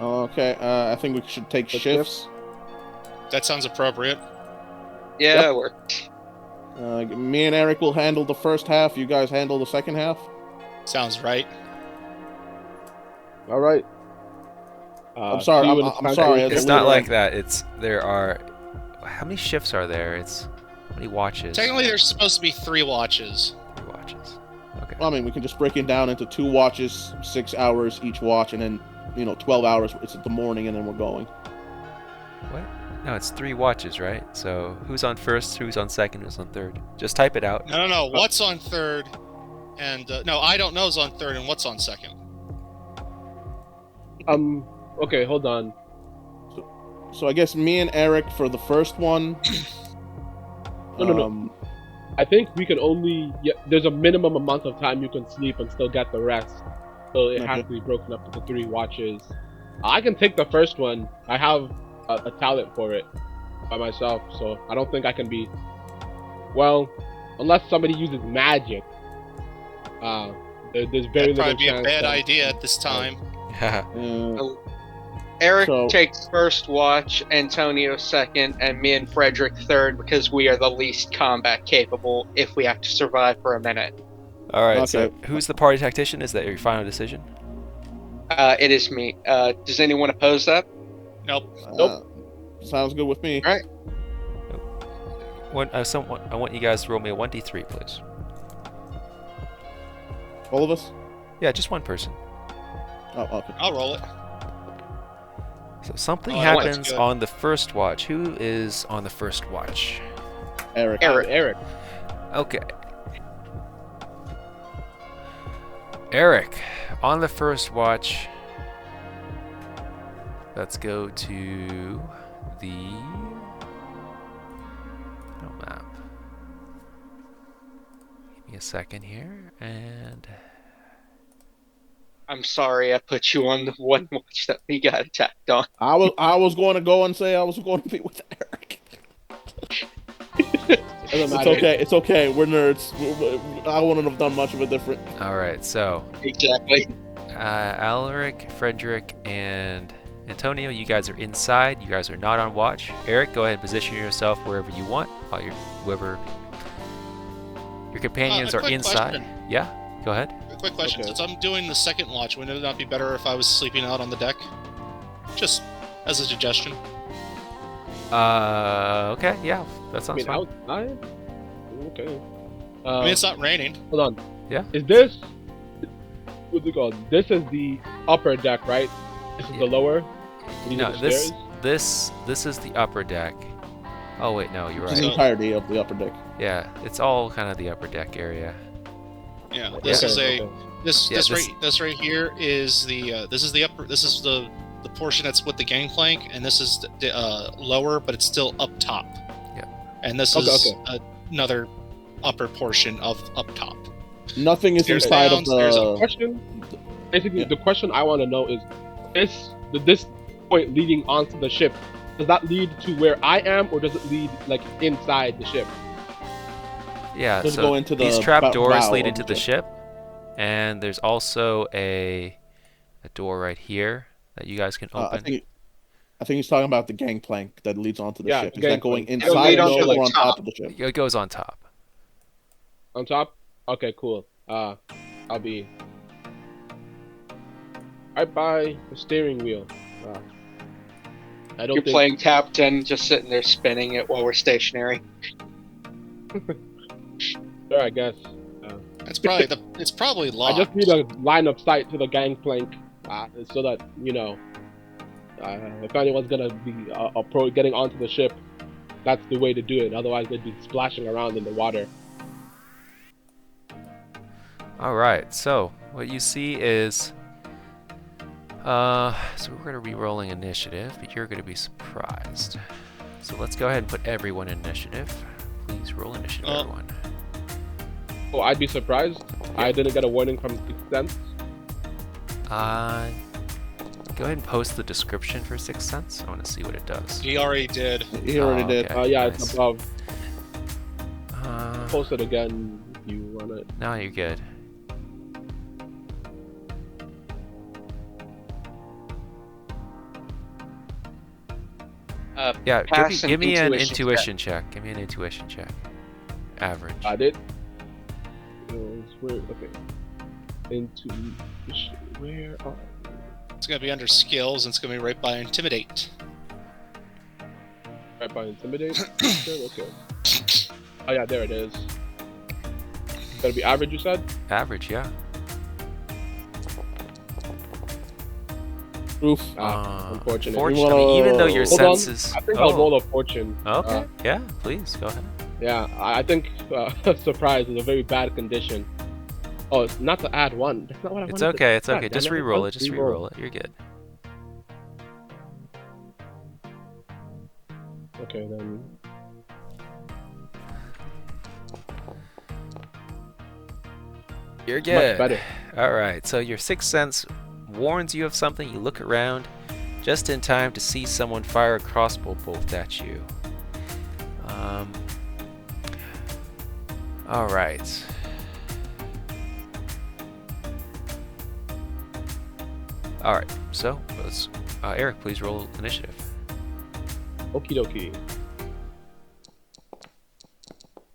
Okay. I think we should take shifts. That sounds appropriate. yeah, Yep. that worked. Me and Eric will handle the first half. You guys handle the second half. Sounds right. All right. I'm sorry, see you in I'm the sorry, conference. It's later not like on. that. There are. How many shifts are there? How many watches? Technically, there's supposed to be 3 watches. 3 watches. Okay. Well, I mean, we can just break it down into 2 watches, 6 hours each watch, and then 12 hours. It's at the morning, and then we're going. What? No, it's 3 watches, right? So who's on first? Who's on second? Who's on third? Just type it out. No. What's on third? And no, I don't know's on third, and what's on second? Okay, hold on. So I guess me and Eric for the first one. No. I think we can only. Yeah, there's a minimum amount of time you can sleep and still get the rest. So it has Okay. to be broken up into 3 watches. I can take the first one. I have a talent for it by myself, so I don't think I can be. Well, unless somebody uses magic. There's very That'd little probably be a chance bad that- idea at this time. Eric So- takes first watch, Antonio second, and me and Frederick third because we are the least combat capable if we have to survive for a minute. All right. So Okay. who's the party tactician? Is that your final decision? It is me. Does anyone oppose that? Nope. Sounds good with me. All right. I want you guys to roll me a 1d3, please. All of us? Yeah, just one person. Oh, okay. I'll roll it. So something Oh, that's happens good. on the first watch. Who is on the first watch? Eric. Eric. Okay. Eric, on the first watch. Let's go to the map. Give me a second here, and I'm sorry I put you on the one watch that we got attacked on. I was going to go and say I was going to be with Eric. Doesn't It's matter. okay. It's okay. We're nerds. I wouldn't have done much of a different. all right. So, Exactly. Alaric, Frederick, and Antonio, you guys are inside. You guys are not on watch. Eric, go ahead and position yourself wherever you want. While your companions A are quick inside. question. Yeah, go ahead. A quick question. Okay. Since I'm doing the second watch, wouldn't it not be better if I was sleeping out on the deck? Just as a suggestion. Okay, yeah, that I sounds mean, fine. outside? Okay. I mean, it's not raining. Hold on. Yeah. Is this... What's it called? This is the upper deck, right? This is Yeah. the lower? These No, are the stairs? this is the upper deck. Oh wait, no, you're It's the right. entirety of the upper deck. Yeah, it's all kind of the upper deck area. Yeah. This is Okay, a okay. this right here is the this is the upper this is the portion that's with the gangplank, and this is the lower, but it's still up top. Yeah. And this Okay, is okay. another upper portion of up top. Nothing is Stairs inside down, of stairs the. up. Question? Basically, Yeah. the question I want to know is this point leading onto the ship, does that lead to where I am, or does it lead, like, inside the ship? Yeah, Just so go into these the trap bow doors of lead the into the ship, and there's also a door right here that you guys can I open. think he's talking about the gangplank that leads onto the Yeah, ship. the Is that going gangplank. It'll inside lead the onto ship the or on top top. of the ship? It goes on top. On top? Okay, cool. I'll be right by the steering wheel. I don't You're think... playing captain, just sitting there spinning it while we're stationary. Sure, I guess. It's probably I locked. just need a line of sight to the gangplank, so that, you know, if anyone's gonna be getting onto the ship, that's the way to do it. Otherwise, they'd be splashing around in the water. All right, so what you see is, so we're gonna be rolling initiative, but you're gonna be surprised. So let's go ahead and put everyone in initiative. Please roll initiative, everyone. Oh, I'd be surprised. I didn't get a warning from Sixth Sense. Go ahead and post the description for Sixth Sense. I want to see what it does. He already did. He already did. Okay, Yeah, nice. it's above. Uh, Post it again if you want it. no, you're good. Yeah, Pass give me an intuition intuition check. Give me an intuition check. Average. I did. Okay. Into where are? It's gonna be under skills, and it's gonna be right by intimidate. Right by intimidate. Okay. Oh yeah, there it is. Gotta be average, you said? Average, yeah. Oof. Unfortunate. Fortunately, even though your Hold on. senses. I think I'll roll a fortune. Okay. Yeah, please go ahead. Yeah, I think surprise is a very bad condition. Oh, it's not to add one. That's not what I It's wanted to- okay. It's God okay. damn Just it. re-roll I'll it. Just re-roll it. You're good. Okay, then. You're Much good. better. All right. So your sixth sense warns you of something. You look around, just in time to see someone fire a crossbow bolt at you. All right. All right. So let's. Eric, please roll initiative. Okie dokie.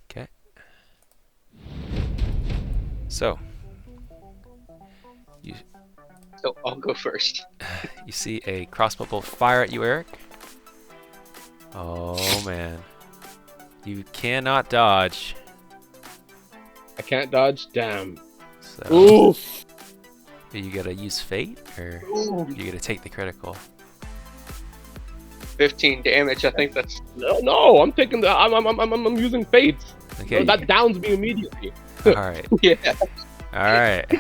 Okay. So. So I'll go first. You see a crossbow bolt fire at you, Eric. Oh man. You cannot dodge. I can't dodge. Damn. So Oof. are you gonna use fate or Ooh. you gonna take the critical? 15 damage. I think that's. No, I'm taking the. I'm using fates. Okay. That downs me immediately. Alright. Yeah. Alright.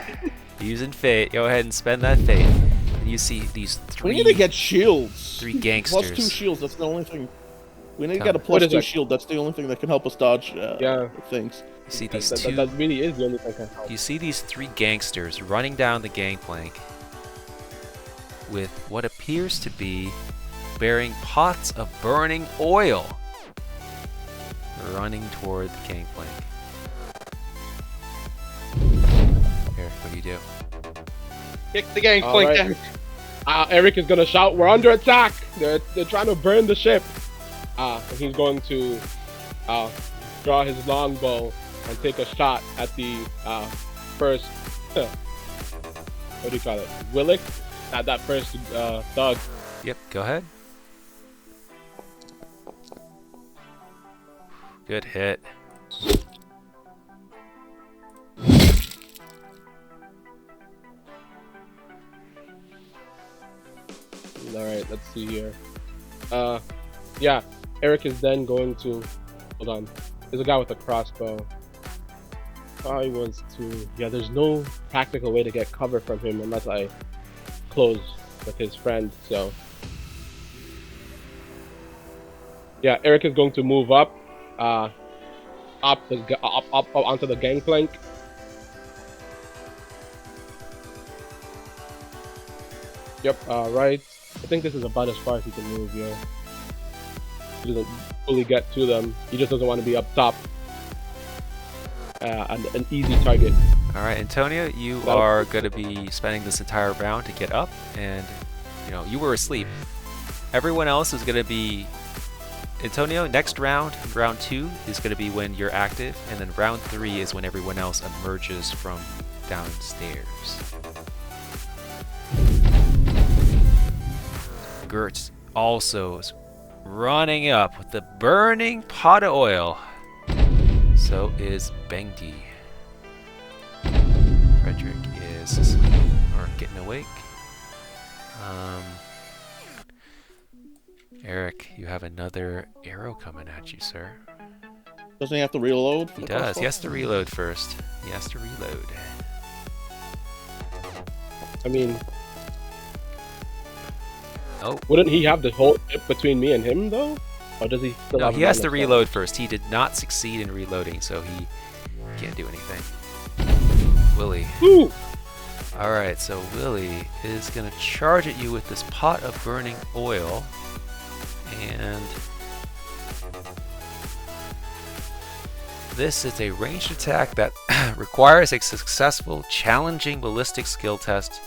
Using fate. Go ahead and spend that fate. And you see these We need to get shields. three Plus gangsters. 2 shields. That's the only thing. We need to Come. get a What is +2 that? shield. That's the only thing that can help us dodge Yeah. things. You see That, these that, two that really is the only thing that can help. You see these 3 gangsters running down the gangplank with what appears to be bearing pots of burning oil running toward the gangplank. Eric, what do you do? Kick the gangplank Alright. down. Eric is gonna shout, "We're under attack! They're trying to burn the ship." And he's going to draw his longbow and take a shot at the first. What do you call it? Willick? At that first thug. Yep, go ahead. Good hit. Alright, let's see here. Yeah, Eric is then going to. Hold on. There's a guy with a crossbow. He wants to. Yeah, there's no practical way to get cover from him unless I close with his friend, so. Yeah, Eric is going to move up onto the gangplank. Yep, right. I think this is about as far as he can move, yeah. He doesn't fully get to them. He just doesn't want to be up top. An easy target. Alright, Antonio, you Well- are going to be spending this entire round to get up, and you were asleep. Everyone else is going to be. Antonio, next round, round 2, is going to be when you're active, and then round 3 is when everyone else emerges from downstairs. Gertz also is running up with the burning pot of oil. So is Bengti. Frederick is asleep or getting awake. Eric, you have another arrow coming at you, sir. Doesn't he have to reload? for He the does. crossbow? He has to reload first. He has to reload. I mean, Oh, wouldn't he have the whole ship between me and him, though? Or does he still no, have he has a to line of sight? reload first. He did not succeed in reloading, so he can't do anything. Willie. Woo! Alright, so Willie is going to charge at you with this pot of burning oil. And this is a ranged attack that requires a successful challenging ballistic skill test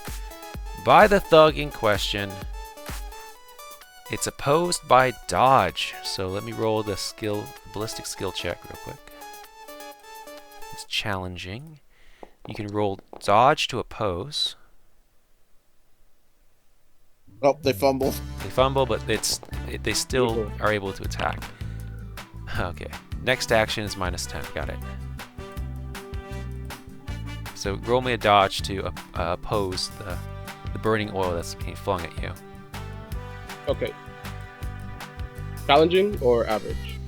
by the thug in question. It's opposed by dodge. So let me roll the ballistic skill check real quick. It's challenging. You can roll dodge to oppose. Oh, they fumbled. They fumble, but they still are able to attack. Okay. Next action is -10. Got it. So roll me a dodge to oppose the burning oil that's being flung at you. Okay. Challenging or average?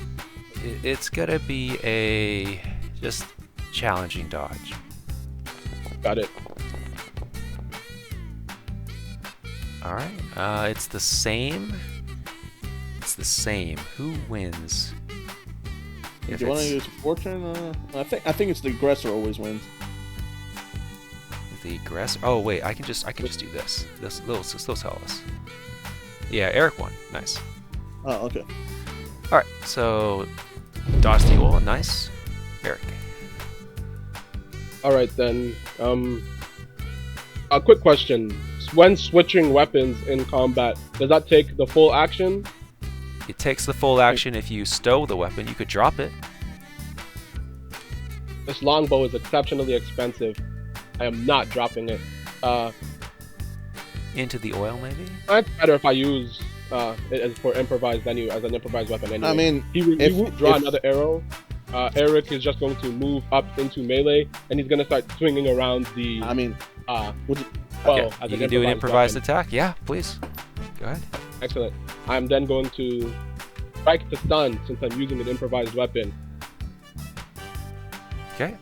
It's gonna be a just challenging dodge. Got it. All right. It's the same. It's the same. Who wins? Do If you want to it's use fortune? I think it's the aggressor always wins. the aggressor. Oh wait, I can just do this. This will tell us. Yeah, Eric won. Nice. Oh, okay. All right. So dodge the oil. Nice. Eric. All right then. A quick question: when switching weapons in combat, does that take the full action? It takes the full action if you stow the weapon. You could drop it. This longbow is exceptionally expensive. I am not dropping it. Into the oil, maybe? It's better if I use it as for improvised anyway, as an improvised weapon anyway. I mean, he won't draw another arrow. Eric is just going to move up into melee, and he's going to start swinging around the. I mean, Okay, you can do an improvised attack. Yeah, please. Go ahead. Excellent. I'm then going to strike to stun since I'm using an improvised weapon. Okay.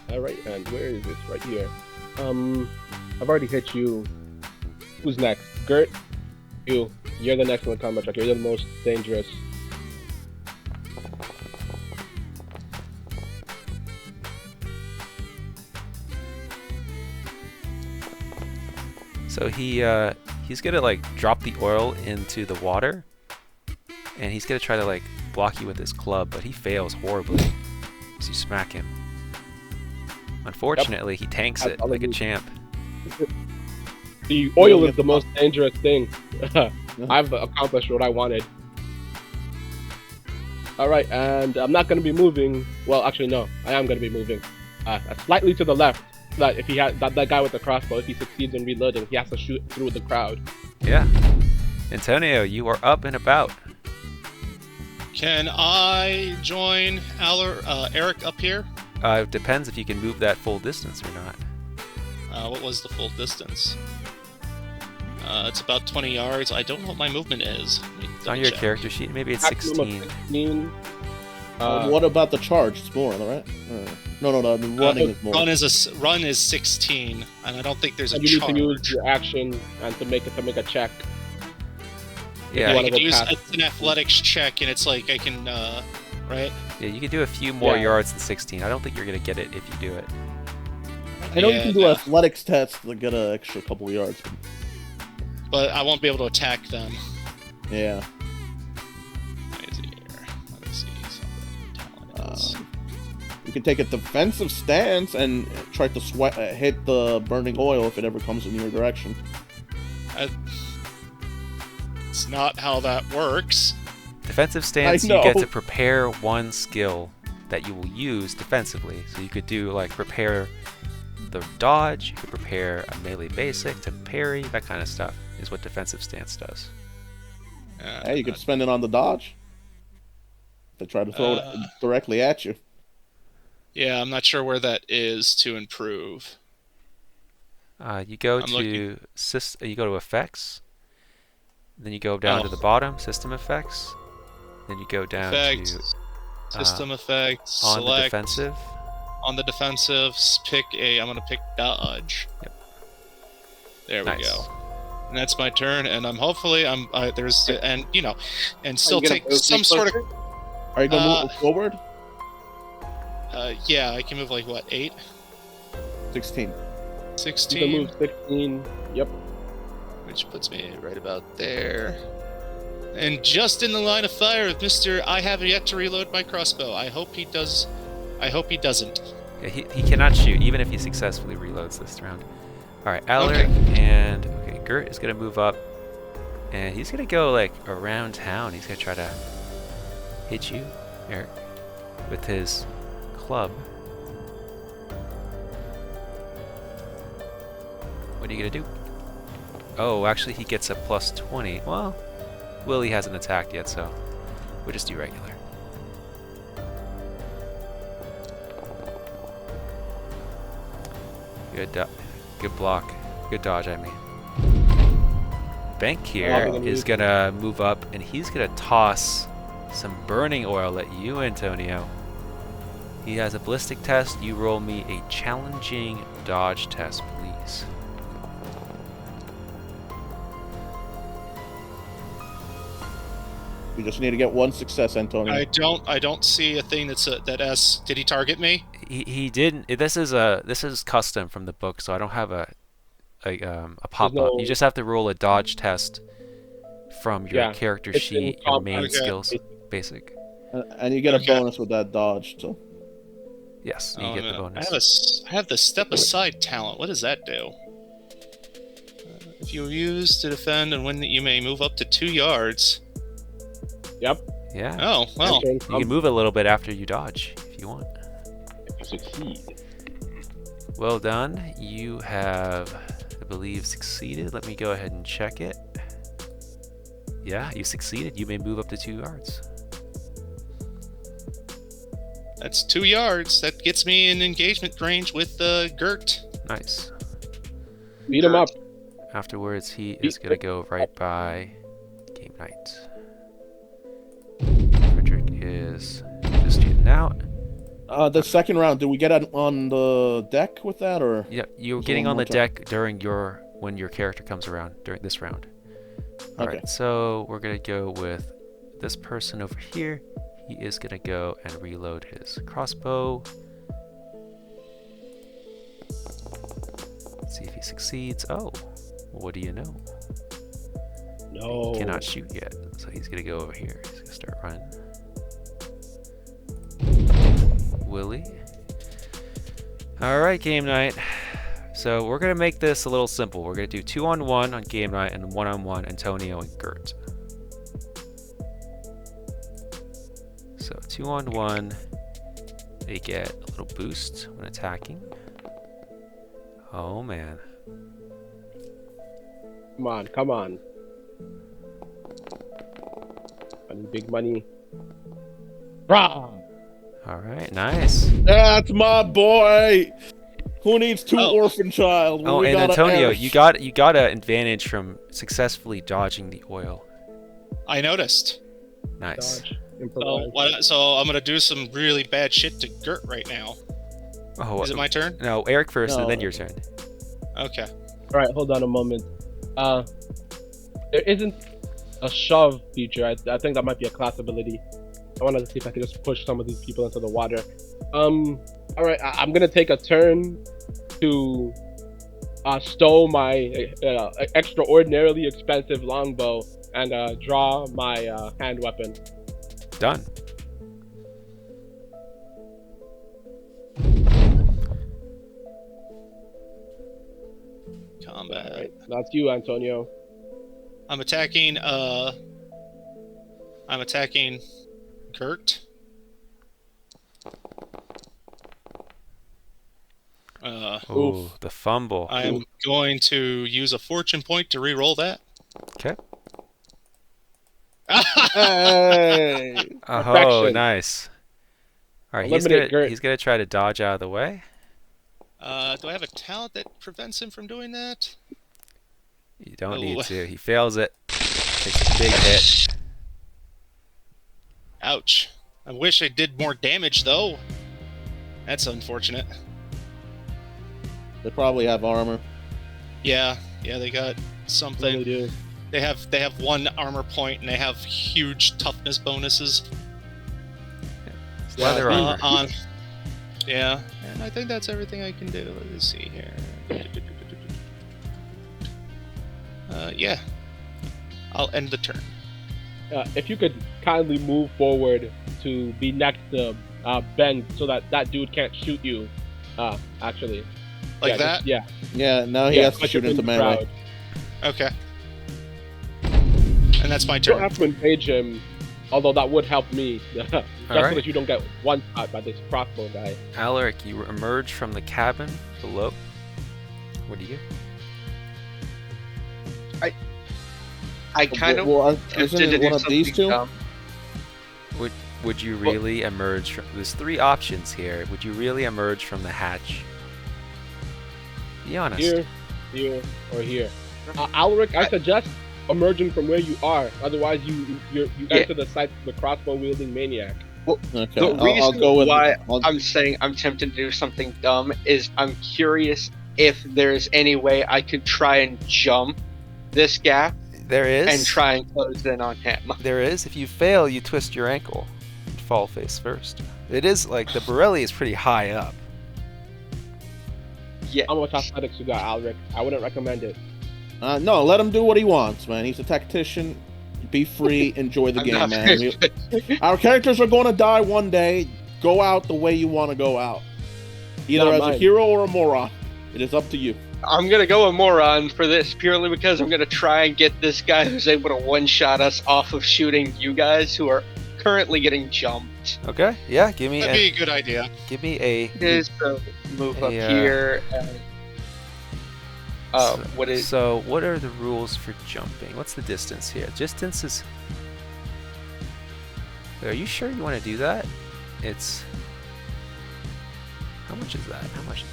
All right, and where is it? Right here. I've already hit you. Who's next? Gert? You're the next one in combat track. You're the most dangerous. So he's gonna like drop the oil into the water, and he's gonna try to like block you with his club, but he fails horribly as you smack him. Unfortunately, he tanks it like a champ. The oil is the most dangerous thing. I've accomplished what I wanted. Alright, and I'm not going to be moving. Well, actually, no. I am going to be moving. Slightly to the left. That if he has that guy with the crossbow, if he succeeds in reloading, he has to shoot through the crowd. Yeah. Antonio, you are up and about. Can I join Eric up here? It depends if you can move that full distance or not. What was the full distance? It's about 20 yards. I don't know what my movement is. It's on your character sheet. Maybe it's 16. 16. What about the charge? It's more, right? No, the running is more. Run is 16, and I don't think there's a you charge. need to use your action and to make a check. Yeah, you can use it's an athletics check, and it's like I can, right? Yeah, you can do a few more yards than 16. I don't think you're gonna get it if you do it. I know you can do athletics tests to get an extra couple yards. But I won't be able to attack them. Yeah. Let me see something. You can take a defensive stance and try to hit the burning oil if it ever comes in your direction. It's not how that works. Defensive stance, you get to prepare one skill that you will use defensively. So you could do like prepare the dodge, you could prepare a melee basic to parry, that kind of stuff is what defensive stance does. Hey, you could spend it on the dodge. They try to throw it directly at you. Yeah, I'm not sure where that is to improve. You go to effects, then you go down to the bottom, system effects, then you go down to system effects, on select, the defensive. On the defensive, I'm gonna pick dodge. Yep. There we go. And that's my turn, and I'm hopefully and still take some sort of. Are you gonna move forward? Yeah, I can move like what, 8? 16. 16. You can move 16. Yep. Which puts me right about there. And just in the line of fire of Mr. I haven't yet to reload my crossbow. I hope he does. I hope he doesn't. Yeah, he cannot shoot even if he successfully reloads this round. Alright, Alaric and Gert is gonna move up, and he's gonna go like around town. He's gonna try to hit you, Eric, with his club. What are you gonna do? Oh, actually he gets a plus 20. Well, Willie hasn't attacked yet, so we'll just do regular. Good block. Good dodge, I mean. Bank here is gonna move up, and he's gonna toss some burning oil at you, Antonio. He has a ballistic test. You roll me a challenging dodge test, please. You just need to get one success, Antonio. I don't see a thing that did he target me? He didn't. This is custom from the book, so I don't have a pop-up. You just have to roll a dodge test from your character sheet, your main skills, basic. And you get a bonus with that dodge, so. Yes, you get the bonus. I have the step aside talent. What does that do? If you use to defend and win, you may move up to 2 yards. Yep. Yeah. Oh, well. You can move a little bit after you dodge, if you want. If you succeed. Well done. You have the believe succeeded. Let me go ahead and check it. Yeah, you succeeded. You may move up to 2 yards. That's 2 yards. That gets me in engagement range with Gert. Nice. Beat him up. Afterwards, he is going to go right by Game Night. Frederick is just getting out. The second round, did we get on the deck with that, or? Yeah, you're Is it getting one on more the time? deck during when your character comes around during this round. All Okay. right, so we're going to go with this person over here. He is going to go and reload his crossbow. Let's see if he succeeds. Oh, what do you know? No. He cannot shoot yet, so he's going to go over here. He's going to start running. Willie. All right, Game Night. So we're going to make this a little simple. We're going to do 2-on-1 on Game Night and 1-on-1 Antonio and Gert. So 2-on-1, they get a little boost when attacking. Oh man. Come on, come on. Money, big money. Rah! All right, nice. That's my boy. Who needs 2 Oh. orphan child? when Oh, we and got a Antonio, Ash? you got an advantage from successfully dodging the oil. I noticed. Nice. Dodge. So, Improvise. so I'm gonna do some really bad shit to Gert right now. Oh, Is it my turn? no, Eric first, and No. then your turn. Okay. Alright, hold on a moment. There isn't a shove feature. I think that might be a class ability. I wanted to see if I could just push some of these people into the water. Alright, I'm gonna take a turn to stow my extraordinarily expensive longbow and draw my hand weapon. Done. Combat. Alright, that's you, Antonio. I'm attacking Gert. Ooh, the fumble. I'm going to use a fortune point to re-roll that. Okay. Hey. Oh, Perfection. nice. All right, Eliminate Gert. he's gonna try to dodge out of the way. Do I have a talent that prevents him from doing that? You don't Oh. need to. He fails it. Takes a big hit. Ouch. I wish I did more damage though. That's unfortunate. They probably have armor. Yeah, they got Really something. do. They have 1 armor point and they have huge toughness bonuses. It's leather Yeah, armor. On. Yeah, and I think that's everything I can do. Let's see here. Yeah. I'll end the turn. If you could kindly move forward to be next to Ben so that dude can't shoot you. Actually. Like Yeah, that? Yeah. Yeah, now he has to put shoot him in into the melee. crowd. Okay. And that's my You don't turn. have to engage him, although that would help me. Just so Alright. that you don't get one shot by this crossbow guy. Alaric, you emerge from the cabin below. What do you do? I kind of Well, tempted isn't to it do one of these something two? dumb. Would you really emerge from... There's 3 options here. Would you really emerge from the hatch? Be honest. Here, or here. Alaric, I suggest emerging from where you are. Otherwise, you enter the sight of the crossbow wielding maniac. Okay, The reason I'll go with why I'll- I'm saying I'm tempted to do something dumb is I'm curious if there's any way I could try and jump this gap There is. and try and close in on him. There is. If you fail, you twist your ankle and fall face first. It is like the Borelli is pretty high up. Yeah. How much athletics you got, Alaric? I wouldn't recommend it. No, let him do what he wants, man. He's a tactician. Be free, enjoy the I'm game, not man. Our characters are going to die one day. Go out the way you want to go out. Either Not as a mine. hero or a moron. It is up to you. I'm gonna go a moron for this purely because I'm gonna try and get this guy who's able to one-shot us off of shooting you guys who are currently getting jumped. Okay. Yeah. Give me That'd a. be a good idea. Give me a. Is to move up Yeah. here and What is? So, what are the rules for jumping? What's the distance here? Distance is... Are you sure you want to do that? It's... How much is that? How much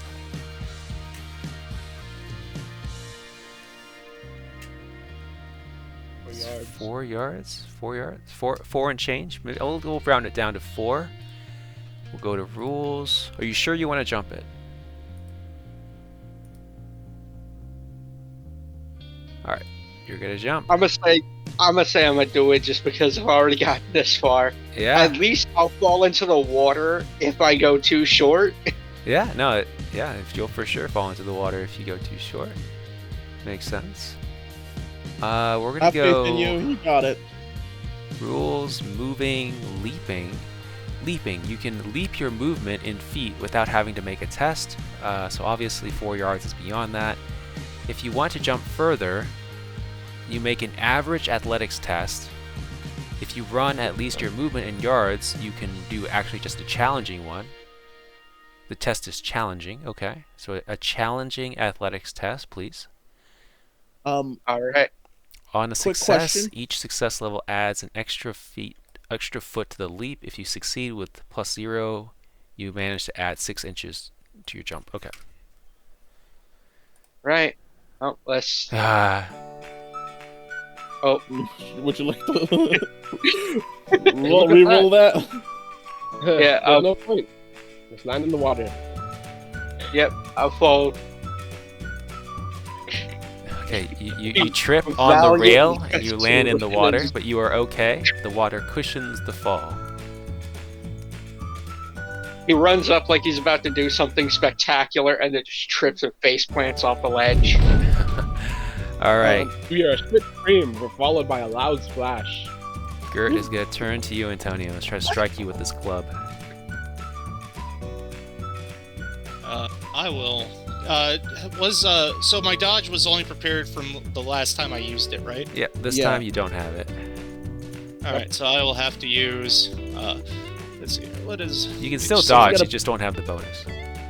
is that? 4 yards? 4 yards? 4 and change? Maybe we'll round it down to 4. We'll go to rules. Are you sure you want to jump it? Alright, you're gonna jump. I'm gonna say I'm gonna do it just because I've already gotten this far. Yeah. At least I'll fall into the water if I go too short. Yeah, no, if you'll for sure fall into the water if you go too short. Makes sense. We're gonna Have go faith in you. You got it. rules, moving, leaping. Leaping, you can leap your movement in feet without having to make a test. So obviously 4 yards is beyond that. If you want to jump further, you make an average athletics test. If you run at least your movement in yards, you can do actually just a challenging one. The test is challenging, okay. So a challenging athletics test, please. All right. On a Quick success, question. each success level adds an extra foot to the leap. If you succeed with +0, you manage to add 6 inches to your jump. Okay. Right. Oh, let's. Ah, Oh, Would you like to re-roll that? Yeah, There's no point. Just land in the water. yep. I'll fall. okay, you trip on the Valiant rail and you rescue land in the water, within- but you are okay. The water cushions the fall. He runs up like he's about to do something spectacular, and then just trips and face plants off the ledge. All right, We are a swift scream, we're followed by a loud splash. Gert is gonna turn to you, Antonio. Let's try to strike you with this club. I will. So my dodge was only prepared from the last time I used it, right? Yeah, this Yeah. time you don't have it. All right, so I will have to use. Let's see. What is? You can still So you dodge, gotta- you just don't have the bonus.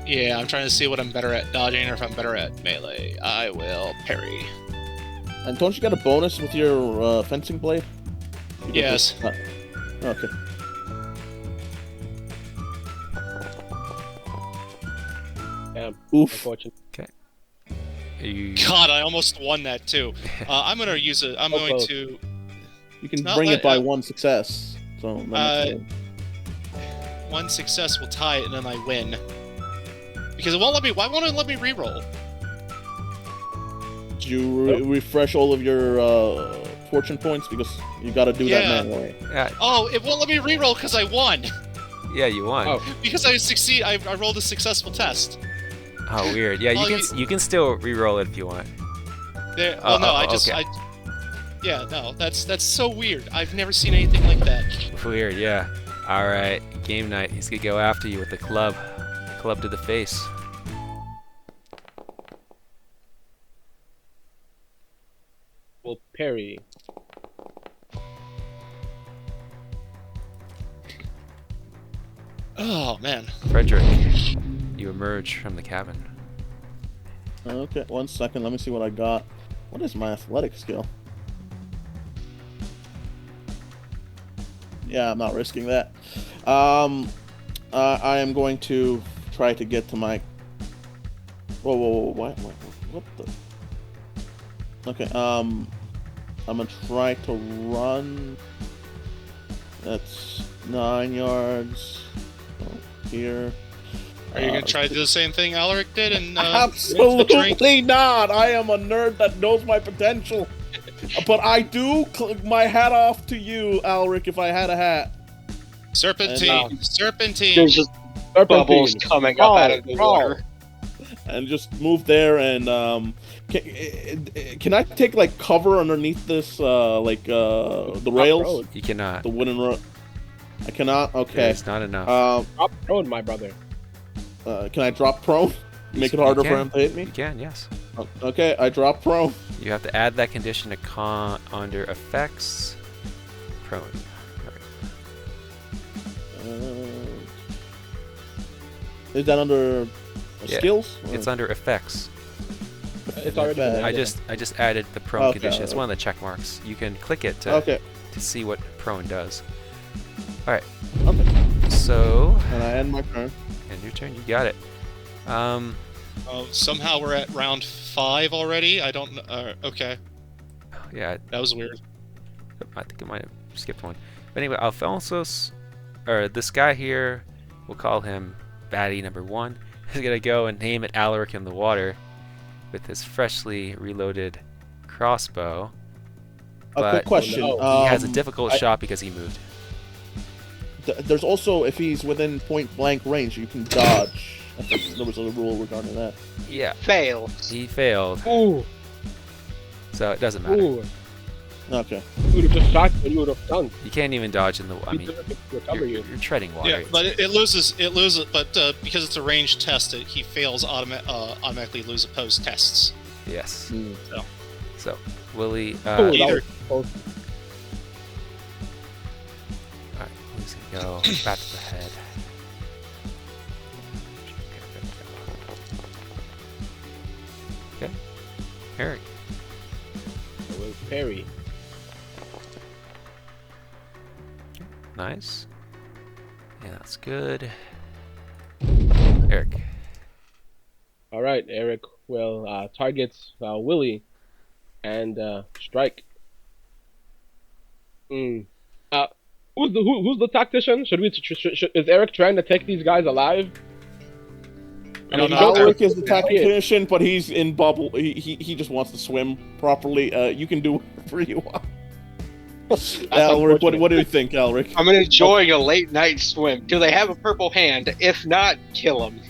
Yeah, I'm trying to see what I'm better at dodging or if I'm better at melee. I will parry. And don't you get a bonus with your fencing blade? You get Yes. this- okay. Damn, Oof. unfortunate. You, God, I almost won that too. I'm gonna use it. I'm going close. to. You can Not bring let- it by one success. So that makes it- One success will tie it, and then I win. Because it won't let me. Why won't it let me reroll? Did you refresh all of your fortune points? Because you got to do Yeah. that manually. yeah, Oh, it won't let me reroll because I won. yeah, you won. Oh. Because I succeed. I rolled a successful test. Oh, weird. Yeah, Oh, you can still re-roll it if you want. There. Oh, Well, no, oh, I just. okay. Yeah, no, that's so weird. I've never seen anything like that. Weird, yeah. All right, game night. He's gonna go after you with the club. Club to the face. Will parry. Oh man. Frederick, you emerge from the cabin. Okay, 1 second. Let me see what I got. What is my athletic skill? Yeah, I'm not risking that. I am going to try to get to my. Whoa! What the? Okay. I'm gonna try to run. That's 9 yards. Here. Are you gonna try to do the same thing Alaric did and Absolutely not! I am a nerd that knows my potential. But I do my hat off to you, Alaric, if I had a hat. Serpentine, serpentine. There's just bubbles coming up out of the water. And just move there and can I take like cover underneath this the rails? You cannot. The wooden rope. I cannot? Okay. It's not enough. Drop prone, my brother. Can I drop prone? Make it You harder can. for him to hit me? You can, yes. Okay, I drop prone. You have to add that condition to under effects. Prone. Is that under Yeah, skills? It's under effects. It's already been I added. just added the prone Okay. condition. It's one of the check marks. You can click it to Okay. see what prone does. All right. Okay. So, And I end my turn. end your turn. You got it. Oh, somehow we're at round 5 already. I don't know. Okay, Yeah, that was weird. I think I might have skipped one. But anyway, Alphonsus, or this guy here, we'll call him Baddie number 1. He's gonna go and name it Alaric in the water with his freshly reloaded crossbow. A But quick question. no. He has a difficult I- shot because he moved. There's also, if he's within point blank range, you can dodge. I think there was a rule regarding that. Yeah, Fail. he failed, Ooh, so it doesn't matter. ooh. Okay. You would have just shot and you would have sunk. You can't even dodge in the. I He mean, didn't recover you. you're treading water. Yeah, but it loses. It loses. But because it's a ranged test, he fails automatically lose opposed tests. Yes. Hmm. So, Willie. Ooh, Alright, that either- was close. Willie's gonna go back to the head. Okay. Eric. It was Perry. Nice. Yeah, that's good. Eric. All right, Eric will target Willie and strike. Who's the tactician? Should we? Is Eric trying to take these guys alive? I don't know. Alaric is the tactician, but he's in bubble. He just wants to swim properly. You can do whatever you want. Alaric, what do you think, Alaric? I'm enjoying a late night swim. Do they have a purple hand? If not, kill them.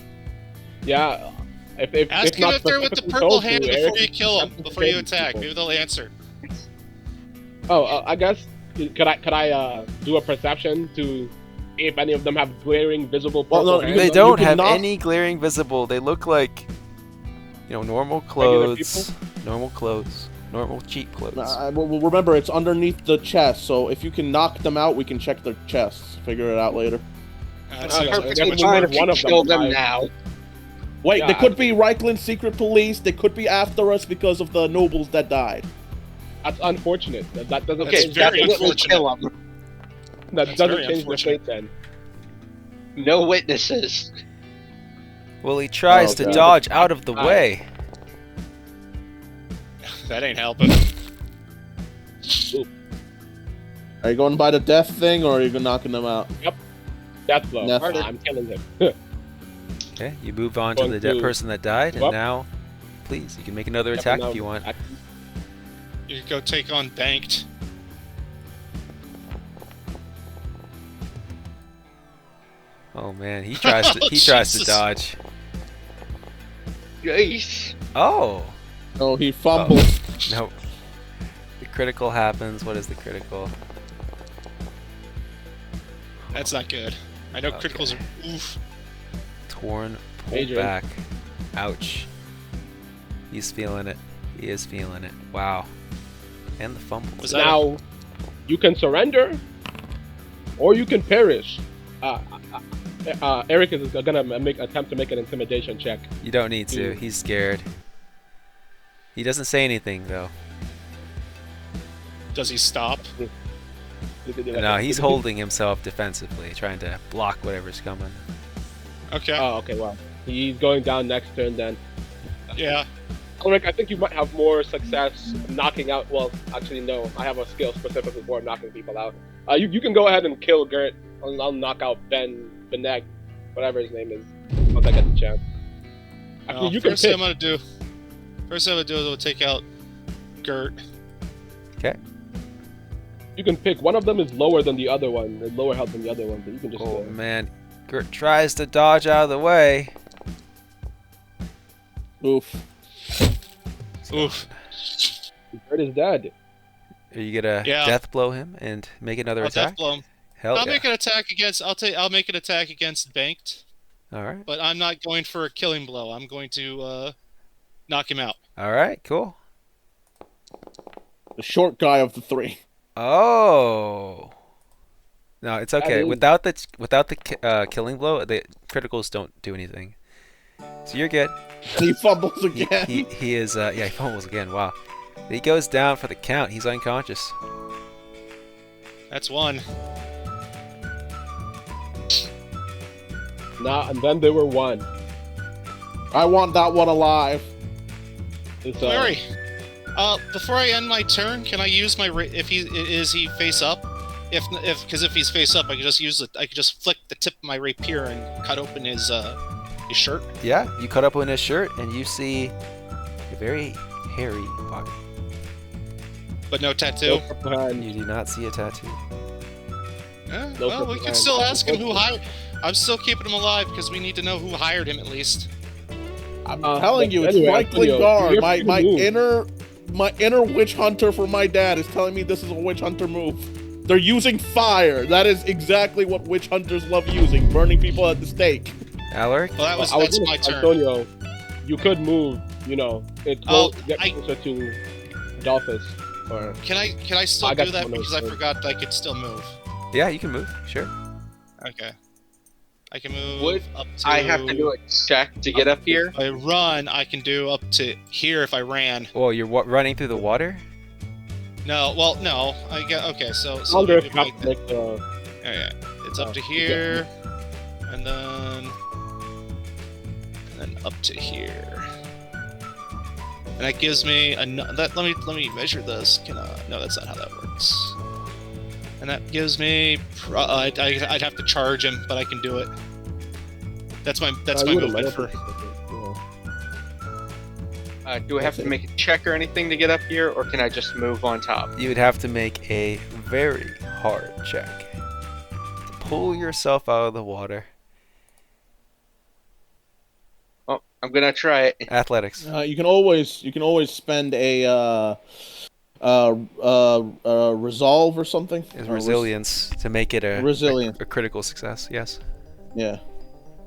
Yeah. If Ask him not if they're with the specifically purple told to, hand before Eric, you kill them, have to before you kill attack. people. Maybe they'll answer. Oh, I guess could I do a perception to see if any of them have glaring visible purple Well, no, hands? They you don't have cannot- any glaring visible. They look like, normal Regular clothes. Normal clothes. Normal cheap clothes. Well, remember, it's underneath the chest, so if you can knock them out, we can check their chests. Figure it out later. So Okay, perfect. yeah, Perfectly but fine one if you of them kill them died. now. Wait, Yeah, they could be Reichland's secret police. They could be after us because of the nobles that died. That's unfortunate. That doesn't That's Okay, change. very definitely unfortunate. kill them. That that's doesn't very change the unfortunate. fate then. No witnesses. Well, he tries Oh, to God. dodge out of the way. That ain't helping. Are you going by the death thing, or are you knocking them out? Death blow. Death Alright, blow. I'm killing him. Okay, you move on to Going the dead to- person that died, and Yep. now, please, you can make another Yep, attack now if you want. You go take on Banked. Oh man, he tries to Jesus. dodge. Yikes. Oh Oh, he fumbles. no, the critical happens. What is the critical? That's not good. I know Okay. criticals are oof. Torn, pulled Major. back. Ouch. He's feeling it. He is feeling it. Wow. And the fumble. Was that Now, you can surrender, or you can perish. Eric is gonna attempt to make an intimidation check. You don't need to. Mm. He's scared. He doesn't say anything though. Does he stop? No, he's holding himself defensively, trying to block whatever's coming. Okay. Oh, okay. Well, he's going down next turn then. Yeah. Ulrich, I think you might have more success knocking out. Well, actually, no. I have a skill specifically for knocking people out. You can go ahead and kill Gert. I'll knock out Beneg, whatever his name is. Once I get the chance. Actually, you can First thing pick. I'm gonna do. First thing I'm gonna do is I'll take out Gert. Okay. You can pick. One of them is lower than the other one. They're lower health than the other one, but you can just. Oh man, Gert tries to dodge out of the way. Oof. Oof. Gert is dead. Are you gonna Yeah. death blow him and make another I'll attack? death blow him. Hell I'll yeah. make an attack against. I'll make an attack against Banked, All right. but I'm not going for a killing blow. I'm going to knock him out. All right. Cool. The short guy of the three. Oh. No, it's okay. is- Without the killing blow, the criticals don't do anything. So you're good. He fumbles He, again. he is, yeah, he fumbles again. Wow. He goes down for the count. He's unconscious. That's one. Nah, and then there were one. I want that one alive. It's, Larry, before I end my turn, can I use my if he face up? Because if he's face up, I could just use it. I could just flick the tip of my rapier and cut open his shirt. Yeah, you cut up on his shirt and you see a very hairy body. But no tattoo. You do not see a tattoo. No Well, we purple can still hand. ask him who hired. I'm still keeping him alive because we need to know who hired him at least. I'm telling you, it's anyway, Mike Antonio, Lingard. you're My free to my inner witch hunter for my dad is telling me this is a witch hunter move. They're using fire. That is exactly what witch hunters love using, burning people at the stake. Alaric? Well, I was that's gonna- my turn. Antonio, you could move, you know, it Oh, get closer to Adolphus. Or Can I still I got do that one of because I those. forgot I could still move? Yeah, you can move. Sure. Okay. I can move Would up to. I have to do a check to get up here? If I run, I can do up to here if I ran. Oh, you're running through the water? No, well, no. I get okay. So wonder if maybe you have like to make the okay, it's up to yeah. here, and then up to here, and that gives me let me measure this. No, that's not how that works. And that gives me I'd have to charge him, but I can do it. That's my you would've movement let for. it. Do I have to make a check or anything to get up here, or can I just move on top? You would have to make a very hard check to pull yourself out of the water. Oh, I'm gonna try it. Athletics. You can always spend a resolve or something. Is Or resilience to make it a Resilience. a critical success. Yes. Yeah.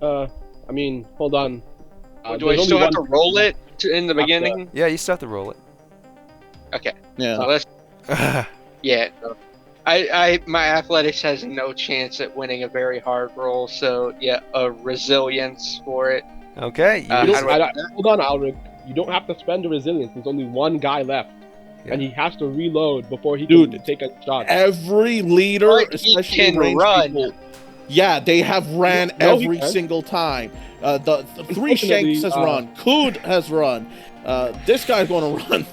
I mean, hold on. Do I there's still only have to one- roll it in the After- beginning? Yeah, you still have to roll Okay. Yeah. So let's. it. Yeah. No. I my athletics has no chance at winning a very hard roll, so yeah, a resilience for it. Okay. Uh, You how don't, do hold on, Alric. You don't have to spend the resilience. There's only one guy left, and he has to reload before he Dude, can take a shot. Every leader, But he especially can ranged run. people, yeah, they have ran No, he every can. single time. The Three Shanks has Unfortunately, run. Kud has run. This guy's going to run.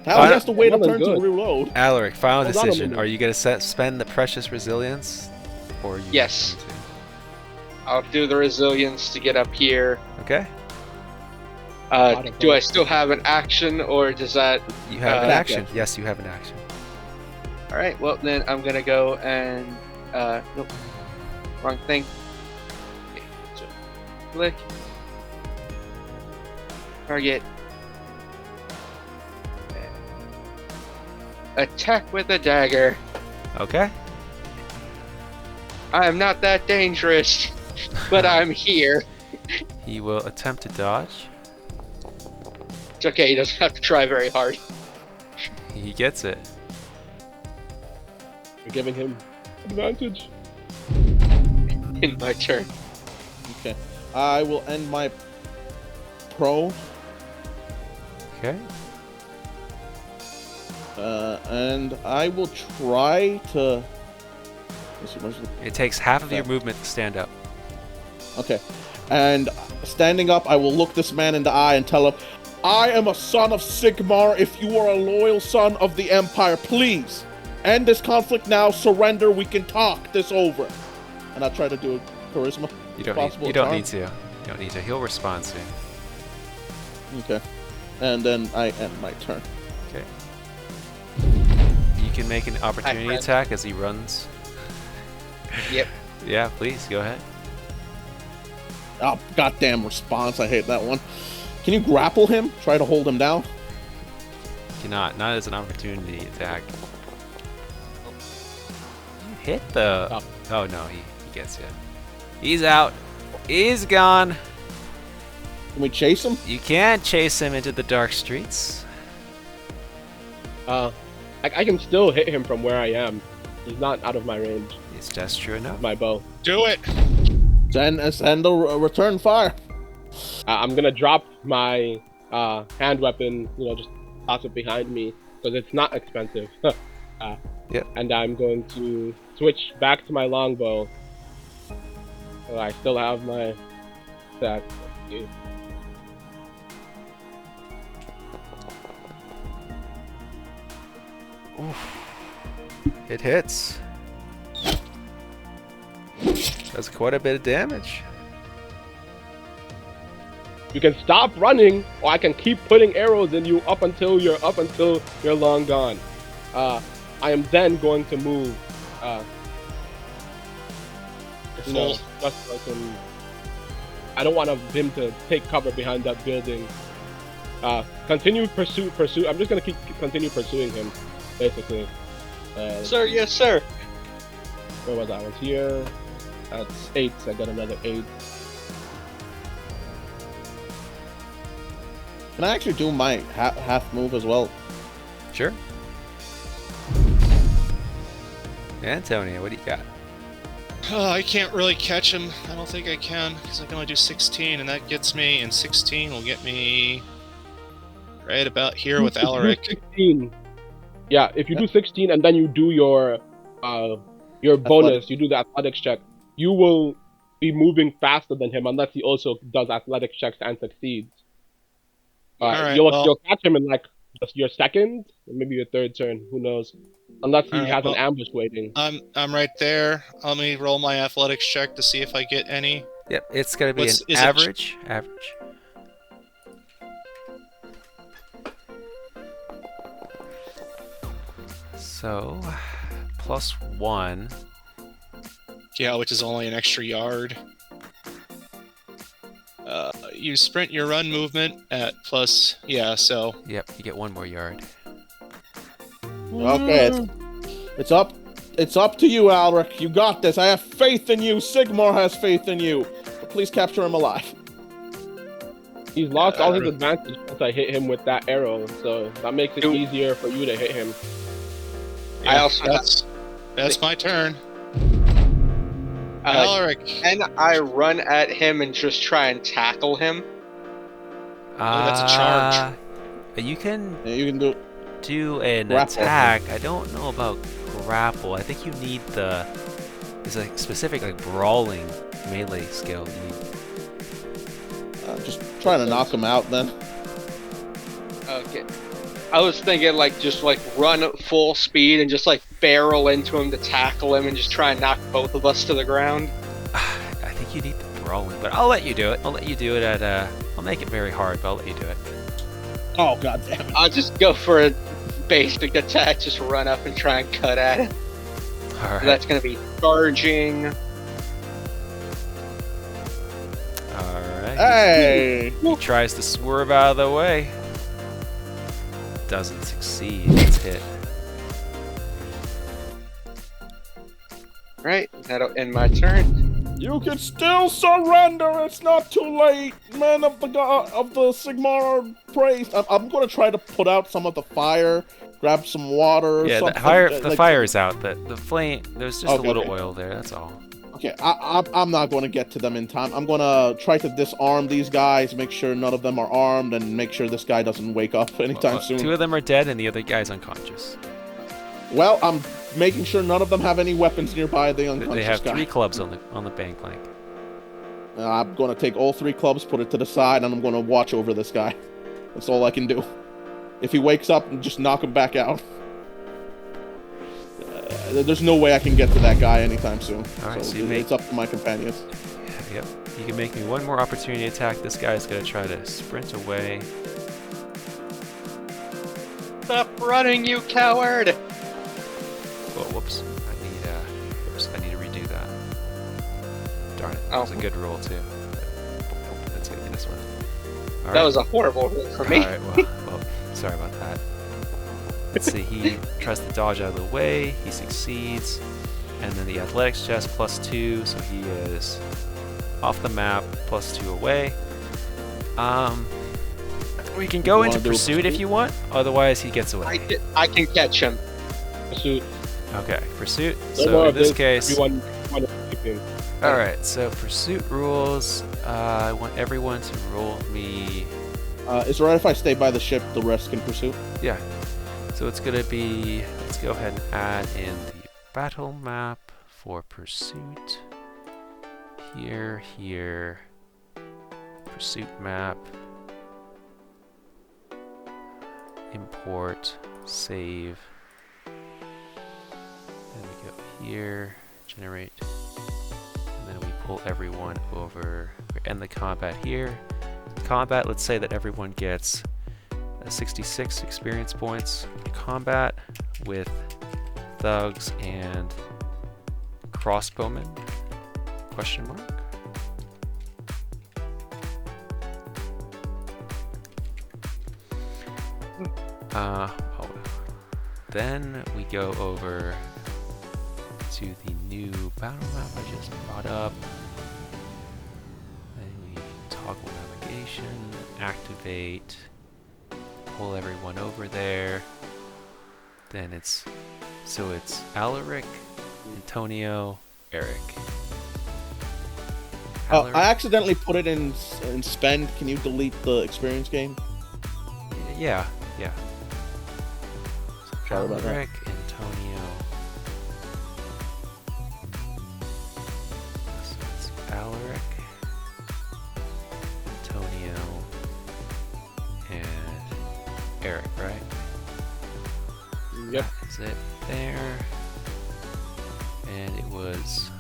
How Fine. he has to wait a Well turn and to good. reload. Alaric, final Hold on a decision. minute. Are you gonna spend the precious resilience, or you? Yes. I'll do the resilience to get up here. Okay. Do I still have an action, or does that? You have an Uh, action. Yes, you have an action. All right. Well, then I'm gonna go and nope, wrong thing. Okay, so click. Target. Attack with a dagger. Okay. I am not that dangerous, but I'm here. He will attempt to dodge. It's okay. He doesn't have to try very hard. He gets it. You're giving him advantage. In my turn. Okay. I will end my pro, Okay. and I will try to. Let's see, where's the It takes half of your Okay. movement to stand up. Okay. And standing up, I will look this man in the eye and tell him, I am a son of Sigmar. If you are a loyal son of the Empire, please end this conflict now. Surrender. We can talk this over. And I'll try to do a charisma. You don't Possible need. You don't charm? need to. You don't need to. He'll respond soon. Okay. And then I end my turn. Okay. You can make an opportunity friend. attack as he runs. Yep. Yeah, please go ahead. Oh, goddamn response. I hate that one. Can you grapple him? Try to hold him down? Cannot. Not as an opportunity attack. You hit the. Oh. Oh no, he gets you. He's out. He's gone. Can we chase him? You can't chase him into the dark streets. I can still hit him from where I am. He's not out of my range. That's true enough. With my bow. Do it. Send a return fire. I'm gonna drop my hand weapon, just toss it behind me because it's not expensive. Yep. And I'm going to switch back to my longbow. So I still have my stack. Okay. It hits. Does quite a bit of damage. You can stop running, or I can keep putting arrows in you up until you're long gone. I am then going to move. Full. Just so I don't want him to take cover behind that building. Continue pursuit. I'm just gonna continue pursuing him, basically. Sir, yes, sir. Where was I? I was here. That's 8. So I got another 8. Can I actually do my half move as well? Sure. Antonio, what do you got? I can't really catch him. I don't think I can, because I can only do 16, and that gets me, and 16 will get me right about here with Alaric. 16. Yeah, if you do 16 and then you do your bonus, you do the athletics check, you will be moving faster than him unless he also does athletics checks and succeeds. Alright, you'll catch him in like just your second, or maybe your third turn. Who knows? Unless he has an ambush waiting. I'm right there. Let me roll my athletics check to see if I get any. Yep, it's gonna be Is an it- average. So, +1. Yeah, which is only an extra yard. You sprint your run movement at plus... Yeah, so... Yep, you get 1 more yard. Okay, it's up. It's up to you, Alaric. You got this. I have faith in you. Sigmar has faith in you. But please capture him alive. He's lost all his advantage since I hit him with that arrow, so that makes it easier for you to hit him. Yeah, that's my turn. Alaric. And I run at him and just try and tackle him. That's a charge. You can Yeah, you can do. do an Grapple. attack. I don't know about grapple. I think you need there's a specific like brawling melee skill you need. Just trying to knock him out then. Okay. I was thinking just run at full speed and just barrel into him to tackle him and just try and knock both of us to the ground. I think you need the brawling, but I'll let you do it. I'll let you do it I'll make it very hard, but I'll let you do it. Oh, god damn it. I'll just go for a basic attack, just run up and try and cut at it. Alright. So that's gonna be charging. Alright. Hey! He tries to swerve out of the way. Doesn't succeed. It's hit. Right, that'll end my turn. You can still surrender. It's not too late. Men of the Sigmar are praised. I'm going to try to put out some of the fire, grab some water. Or Yeah, something. the fire's out. The flame. There's just a Okay, little okay. oil there. That's all. Okay, I'm not going to get to them in time. I'm going to try to disarm these guys, make sure none of them are armed, and make sure this guy doesn't wake up anytime soon. 2 of them are dead, and the other guy's unconscious. Well, I'm making sure none of them have any weapons nearby the unconscious They have guy. 3 clubs on the bank plank. I'm going to take all 3 clubs, put it to the side, and I'm going to watch over this guy. That's all I can do. If he wakes up, just knock him back out. There's no way I can get to that guy anytime soon. Alright, so it's up to my companions. Yep. You can make me 1 more opportunity attack. This guy's gonna try to sprint away. Stop running, you coward! Oh, whoops. I need to redo that. Darn it. That was a good roll too. That's gonna be this one. All That right. was a horrible roll for me. Alright, well, sorry about that. Let's see, he tries to dodge out of the way, he succeeds, and then the athletics chest +2, so he is off the map, +2 away. We can go into pursuit if you want, otherwise he gets away. I can catch him. Pursuit. Okay, pursuit. No So more in of this case, everyone is sleeping. alright, so pursuit rules. I want everyone to roll me. Is it right if I stay by the ship? The rest can pursue. Yeah. So it's gonna be. Let's go ahead and add in the battle map for pursuit. Here. Pursuit map. Import. Save. Then we go here. Generate. And then we pull everyone over. We end the combat here. Combat, let's say that everyone gets 66 experience points. Combat with thugs and crossbowmen? Question mark? Then we go over to the new battle map I just brought up. Then we toggle navigation, activate, pull everyone over there. Then it's Alaric, Antonio, Eric. Oh, I accidentally put it in spend. Can you delete the experience game? Yeah. Sorry about that. Alaric, Antonio. So it's Alaric, Antonio, and Eric, right? Yep. That's it there. And it was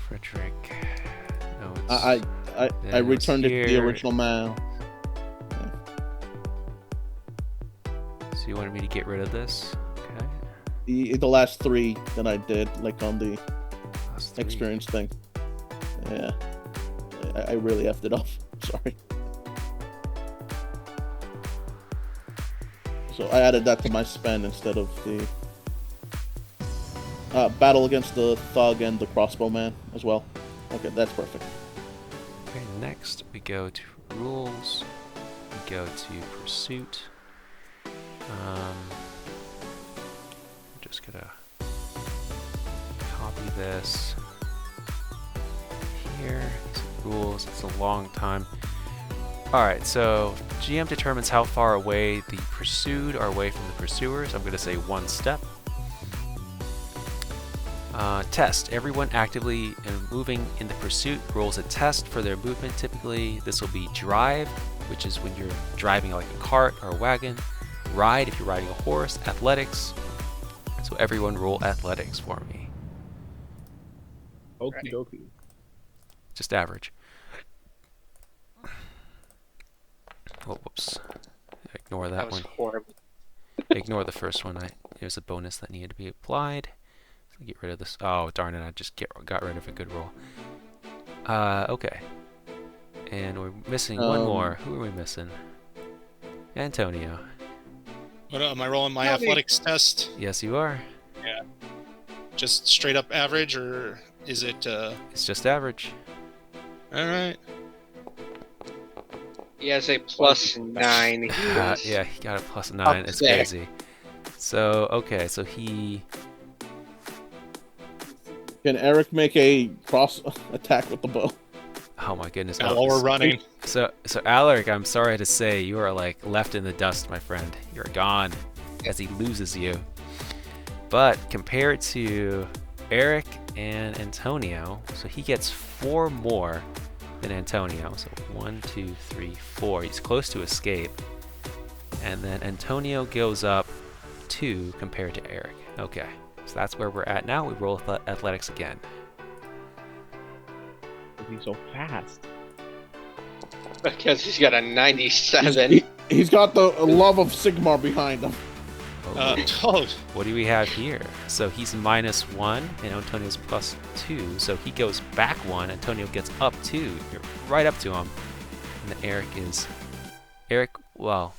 Frederick. No, it's I returned it to the original mail. So you wanted me to get rid of this? Okay. The last 3 that I did, like on the Last 3. experience thing. Yeah. I really effed it up. Sorry. So I added that to my spend instead of the battle against the thug and the crossbowman as well. Okay, that's perfect. Okay, next we go to rules. We go to pursuit. I'm just gonna copy this here. These rules. It's a long time. Alright, so GM determines how far away the pursued are away from the pursuers. I'm going to say 1 step. Test. Everyone actively moving in the pursuit rolls a test for their movement. Typically, this will be drive, which is when you're driving like a cart or a wagon. Ride, if you're riding a horse. Athletics. So everyone roll athletics for me. Okie dokie. Just average. Oh, whoops. Ignore that That was one. horrible. Ignore the first one. There's a bonus that needed to be applied. So get rid of this. Oh, darn it. I just got rid of a good roll. Okay. And we're missing one more. Who are we missing? Antonio. What am I rolling my Howdy. athletics test? Yes, you are. Just straight up average, or is it? It's just average. All right. He has a +9. Yeah, he got a +9. It's Upset. crazy. So, okay. So he... Can Eric make a cross attack with the bow? Oh my goodness. Now while we're running. So Alaric, I'm sorry to say, you are like left in the dust, my friend. You're gone as he loses you. But compared to Eric and Antonio, so he gets 4 more than Antonio. So 1, 2, 3, 4. He's close to escape. And then Antonio goes up 2 compared to Eric. Okay, so that's where we're at now. We roll athletics again. He's so fast. Because he's got a 97. He's got the love of Sigmar behind him. Oh. What do we have here? So he's -1 and Antonio's +2. So he goes back 1. Antonio gets up 2. You're right up to him. And then Eric,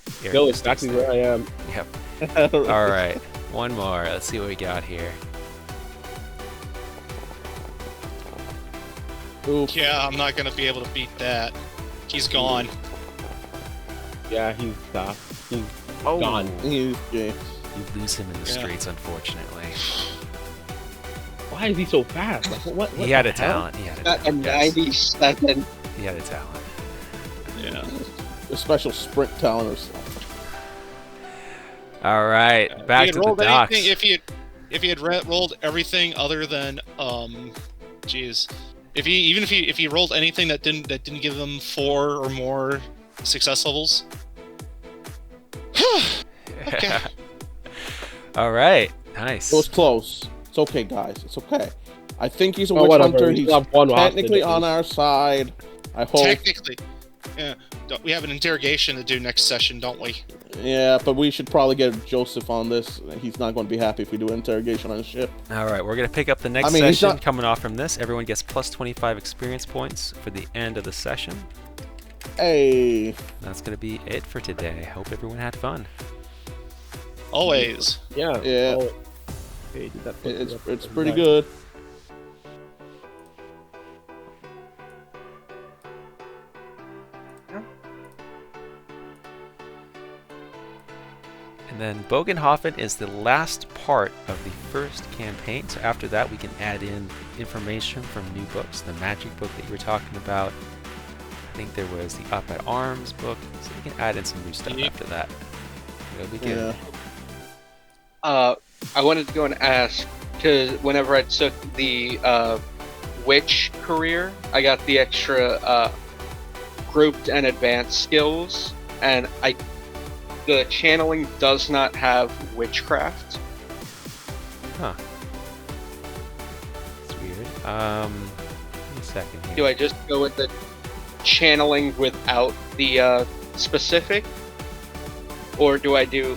Still exactly where I am. Yep. All right. One more. Let's see what we got here. Oof. Yeah, I'm not gonna be able to beat that. He's gone. Yeah, he's Oh. gone. Yeah. You lose him in the Yeah. streets, unfortunately. What? why is he so fast? Like, what He had the a hell? talent. He had a Got a talent. Yes. 97. He had a talent. Yeah. A special sprint talent or something. All right, back If to he had the rolled docks. anything- if he had rolled everything other than jeez, if he rolled anything that didn't give him 4 or more success levels. Okay. All right, nice. It was close. It's okay, guys. It's okay. I think he's a Oh, witch whatever. hunter. We He's still have one technically hostage, at on least. our side. I hope. Technically, yeah. We have an interrogation to do next session, don't we? Yeah, but we should probably get Joseph on this. He's not going to be happy if we do an interrogation on his ship. All right, we're gonna pick up the next I mean, he's session. not- Coming off from this, everyone gets plus 25 experience points for the end of the session. Hey. That's gonna be it for today. Hope everyone had fun. Always. Yeah. Yeah. Oh. Okay, did that put It's it up it's and pretty back? good. And then Bogenhofen is the last part of the first campaign. So after that, we can add in information from new books. The magic book that you were talking about. I think there was the Up at Arms book. So we can add in some new stuff Yep. after that. It'll be good. Yeah. I wanted to go and ask, because whenever I took the witch career, I got the extra grouped and advanced skills, and the channeling does not have witchcraft. Huh. That's weird. Give me a second here. Do I just go with the channeling without the specific? Or do I do